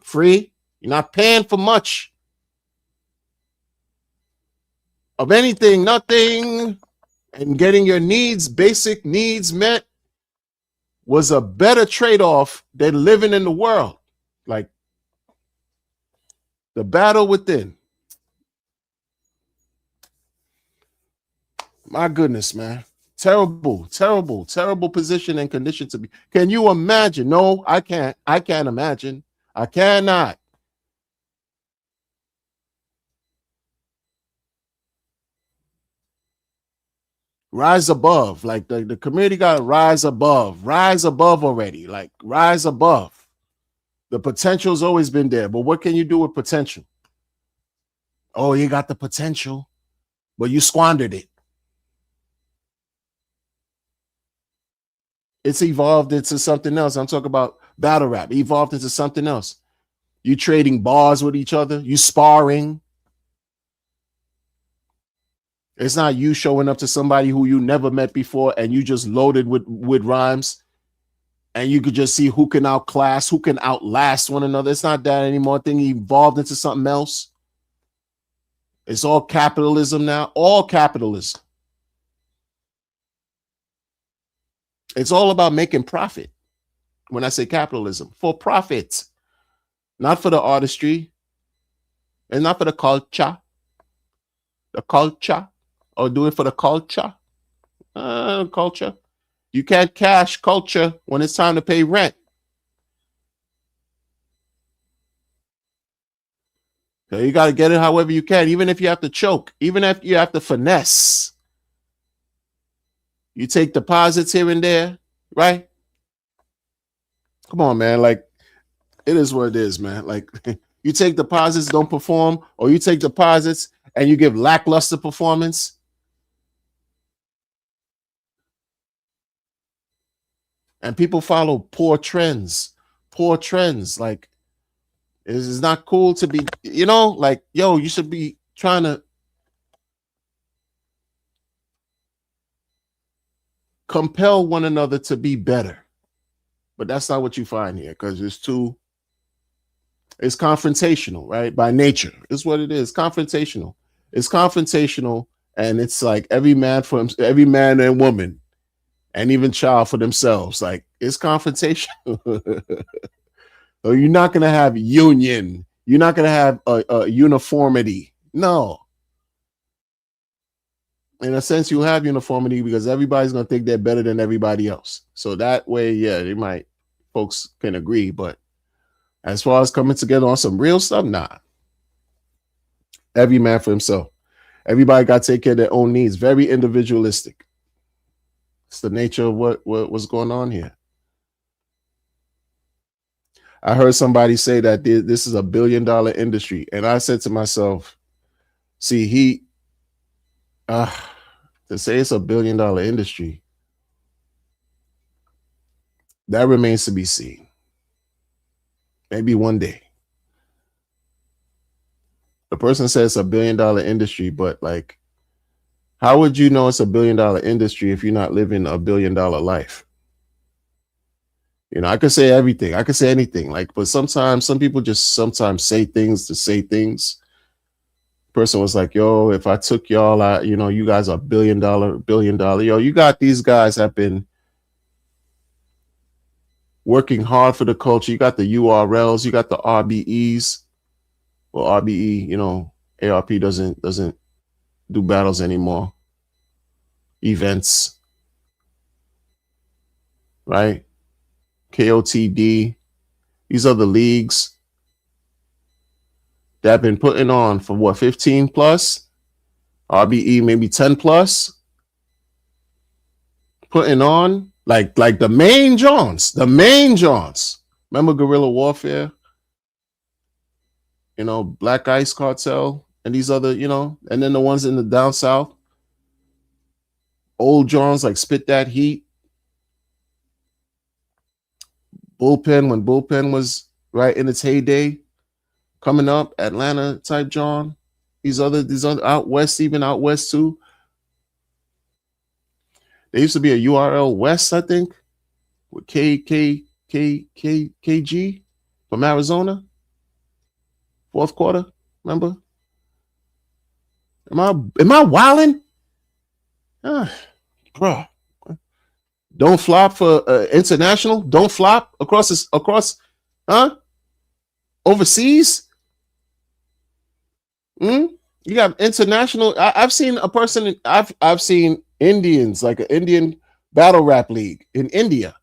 free. You're not paying for much of anything, nothing, and getting your needs, basic needs met was a better trade-off than living in the world. Like the battle within. My goodness, man. Terrible, terrible, terrible position and condition to be. Can you imagine? No, I can't. I can't imagine. I cannot. Rise above. Like the community got to rise above already. Like rise above. The potential's always been there, but what can you do with potential? Oh, you got the potential, but you squandered it. It's evolved into something else. I'm talking about battle rap. Evolved into something else. You trading bars with each other. You sparring. It's not you showing up to somebody who you never met before and you just loaded with rhymes and you could just see who can outclass, who can outlast one another. It's not that anymore. Thing evolved into something else. It's all capitalism now. All capitalism. It's all about making profit. When I say capitalism, for profit, not for the artistry and not for the culture. The culture, or do it for the culture. Culture. You can't cash culture when it's time to pay rent. So you got to get it however you can, even if you have to choke, even if you have to finesse. You take deposits here and there, right? Come on, man. Like, it is what it is, man. Like, you take deposits, don't perform, or you take deposits and you give lackluster performance. And people follow poor trends. Poor trends. Like, it's not cool to be, you know, like, yo, you should be trying to compel one another to be better. But that's not what you find here because it's too It's confrontational, right? By nature, is what it is. Confrontational. It's confrontational, and it's like every man and woman, and even child for themselves. Like it's confrontational. Or you're not gonna have union. You're not gonna have a uniformity. No, in a sense, you have uniformity because everybody's gonna think they're better than everybody else. So that way, yeah, they might folks can agree, but as far as coming together on some real stuff, nah. Every man for himself. Everybody got to take care of their own needs. Very individualistic. It's the nature of what's going on here. I heard somebody say that this is $1 billion industry, and I said to myself, "See, to say it's $1 billion industry, that remains to be seen. Maybe one day." The person says it's $1 billion industry, but like, how would you know it's $1 billion industry if you're not living $1 billion life? You know, I could say everything. I could say anything. Like, but sometimes some people just sometimes say things to say things. Person was like, yo, if I took y'all out, you know, you guys are $1 billion. Yo, you got these guys have been working hard for the culture. You got the URLs, you got the RBEs. Well, RBE, you know, ARP doesn't do battles anymore. Events, right? KOTD. These are the leagues that have been putting on for what, 15 plus? RBE maybe 10 plus? Putting on like the main Johns. Remember Guerrilla Warfare? You know, Black Ice Cartel and these other, you know, and then the ones in the down south. Old Johns like Spit That Heat. Bullpen, when Bullpen was right in its heyday, coming up, Atlanta type John. These other out west, even out west too. There used to be a URL West, I think, with KG from Arizona. Fourth quarter, remember? Am I wilding? Bro, don't flop for international. Don't flop across, huh? Overseas. You got international. I've seen a person. I've seen Indians, like an Indian battle rap league in India.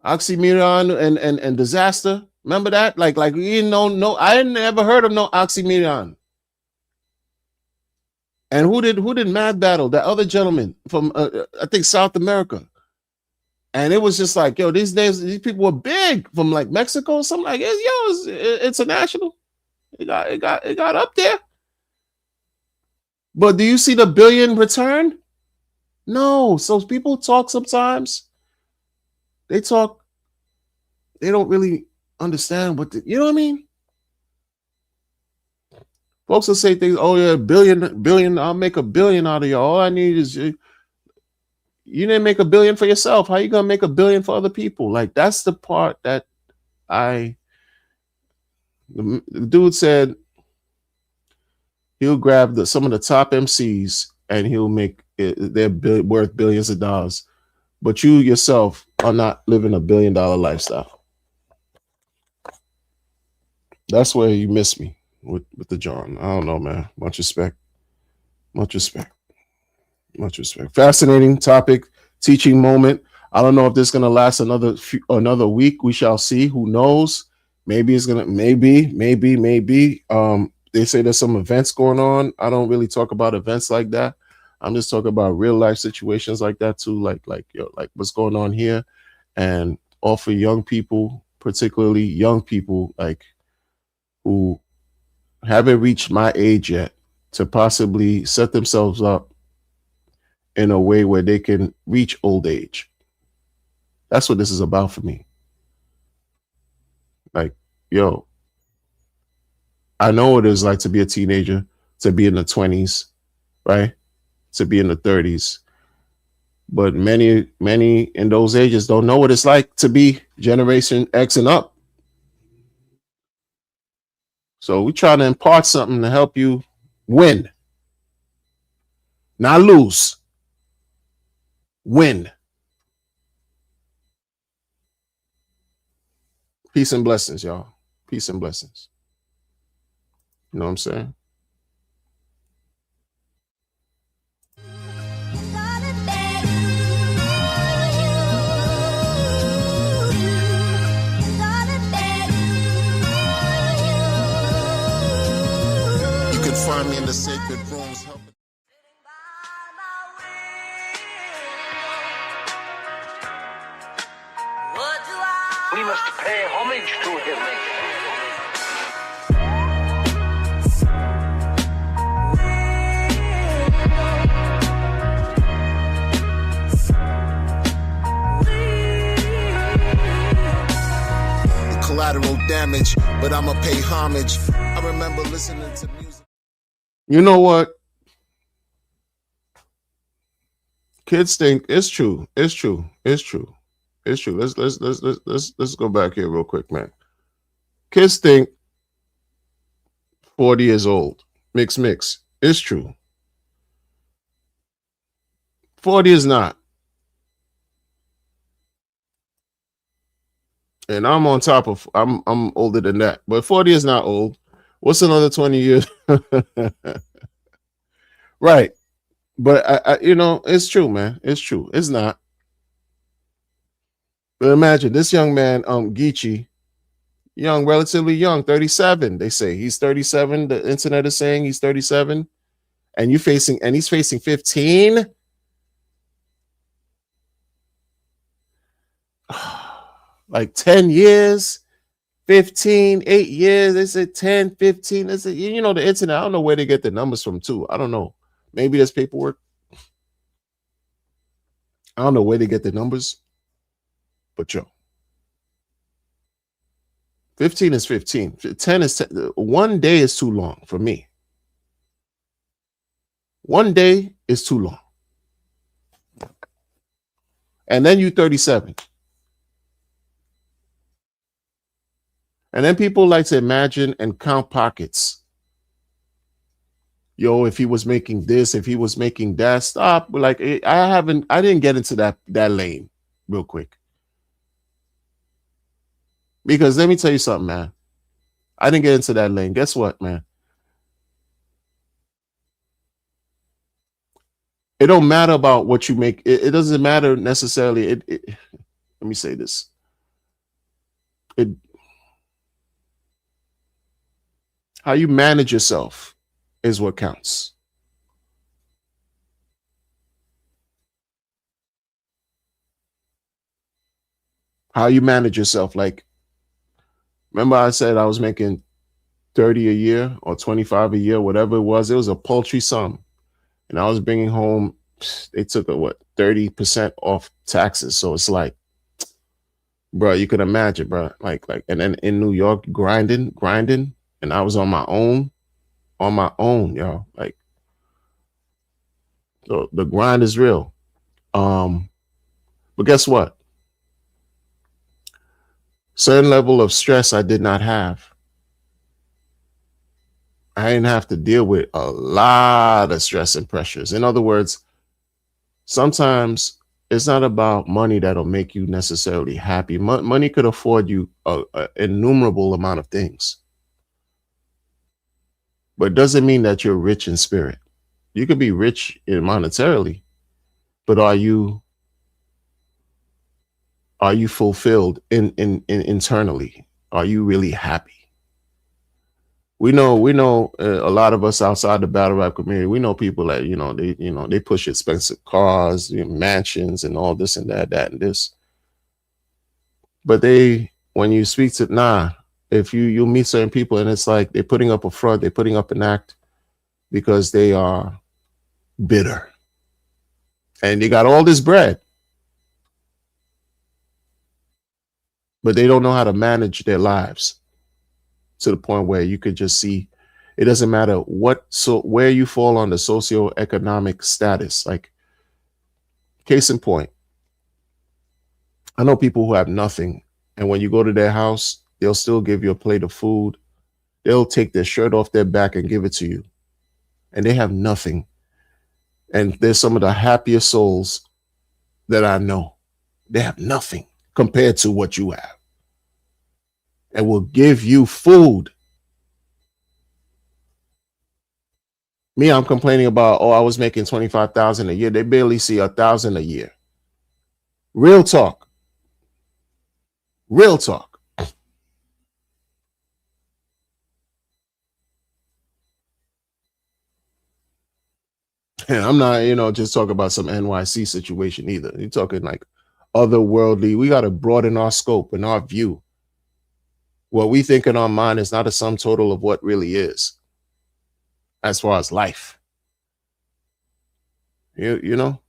Oxymiron and Disaster. Remember that? Like you didn't know, no, I hadn't ever heard of no Oxymiron. And who did Mad Battle? That other gentleman from I think South America. And it was just like, yo, these people were big from like Mexico, something like, yo, it's international. It got up there. But do you see the billion return? No. So people talk sometimes. They talk. They don't really understand you know what I mean? Folks will say things, oh yeah, billion, I'll make $1 billion out of you. All I need is you didn't make $1 billion for yourself. How you gonna make $1 billion for other people? Like that's the part that the dude said he'll grab some of the top MCs and he'll make they're worth billions of dollars. But you yourself are not living $1 billion lifestyle. That's where you miss me with the John. I don't know, man. Much respect. Fascinating topic, teaching moment. I don't know if this is gonna last another week. We shall see. Who knows? Maybe it's gonna. Maybe. They say there's some events going on. I don't really talk about events like that. I'm just talking about real life situations like that too, like what's going on here, and offer young people, particularly young people, like who haven't reached my age yet, to possibly set themselves up in a way where they can reach old age. That's what this is about for me. Like, yo, I know what it is like to be a teenager, to be in the 20s, right? To be in the 30s. But many in those ages don't know what it's like to be Generation X and up. So we try to impart something to help you win, not lose, win. Peace and blessings, y'all. Peace and blessings. You know what I'm saying? You can find me in the sacred rooms. We must pay homage to him. Collateral damage, but I'ma pay homage. I remember listening to music. You know what? Kids think it's true. It's true. It's true. It's true. Let's go back here real quick, man. Kids think 40 years old. Mix. It's true. 40 is not. And I'm on top of I'm older than that. But 40 is not old. What's another 20 years? Right. But I it's true, man. It's true. It's not. But imagine this young man, Geechi, young, relatively young, 37. They say he's 37. The internet is saying he's 37. And he's facing 15. Like 10 years, 15, 8 years. They said 10, 15. They said, the internet, I don't know where they get the numbers from too. I don't know. Maybe there's paperwork. I don't know where they get the numbers. But 15 is 15. 10 is 10. 1 day is too long for me. 1 day is too long. And then you 37. And then people like to imagine and count pockets. Yo, if he was making this, if he was making that, stop. Like I didn't get into that lane real quick. Because let me tell you something, man. I didn't get into that lane. Guess what, man? It don't matter about what you make. It doesn't matter necessarily. Let me say this. How you manage yourself is what counts. How you manage yourself. Like, remember I said I was making 30 a year or 25 a year, whatever it was. It was a paltry sum. And I was bringing home, they took 30% off taxes. So it's like, bro, you could imagine, bro. Like, and then in New York, grinding. And I was on my own, y'all. Like, so the grind is real. But guess what? Certain level of stress I did not have. I didn't have to deal with a lot of stress and pressures. In other words, sometimes it's not about money that'll make you necessarily happy. Money could afford you an innumerable amount of things. But it doesn't mean that you're rich in spirit. You could be rich monetarily, but are you fulfilled in internally? Are you really happy? We know a lot of us outside the battle rap community. We know people that they push expensive cars, mansions, and all this and that and this. But when you speak to if you meet certain people and it's like they're putting up a front, they're putting up an act because they are bitter, and they got all this bread, but they don't know how to manage their lives to the point where you could just see it doesn't matter where you fall on the socioeconomic status. Like Case in point, I know people who have nothing, and when you go to their house, they'll still give you a plate of food. They'll take their shirt off their back and give it to you, and they have nothing. And they're some of the happiest souls that I know. They have nothing compared to what you have, and will give you food. Me, I'm complaining about, oh, I was making 25,000 a year. They barely see 1,000 a year. Real talk. Real talk. And I'm not, just talking about some NYC situation either. You're talking like otherworldly. We got to broaden our scope and our view. What we think in our mind is not a sum total of what really is, as far as life. You know,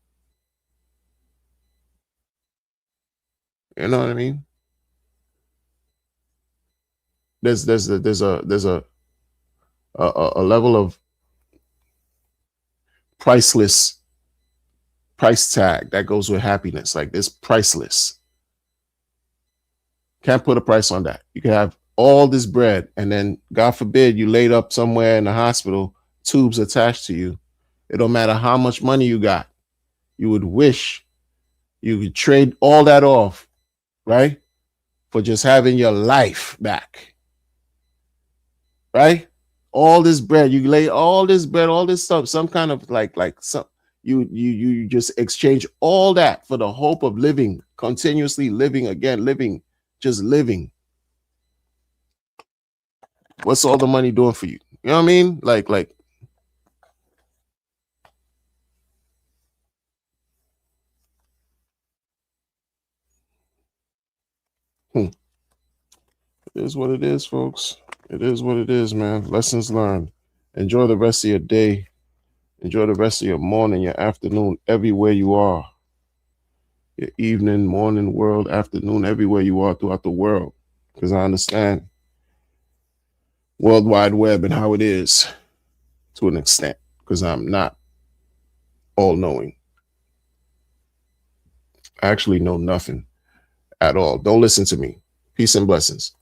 you know what I mean. There's a level of priceless price tag that goes with happiness. Like, it's priceless. Can't put a price on that. You can have all this bread, and then God forbid you laid up somewhere in the hospital, tubes attached to you. It don't matter how much money you got. You would wish you could trade all that off, right, for just having your life back, right? All this bread, you lay all this bread, all this stuff, some kind of like some you just exchange all that for the hope of living, continuously living again, living, just living. What's all the money doing for you? You know what I mean? Like, it is what it is, folks. It is what it is, man. Lessons learned. Enjoy the rest of your day. Enjoy the rest of your morning, your afternoon, everywhere you are. Your evening, morning, world, afternoon, everywhere you are throughout the world. Because I understand World Wide Web and how it is to an extent. Because I'm not all knowing. I actually know nothing at all. Don't listen to me. Peace and blessings.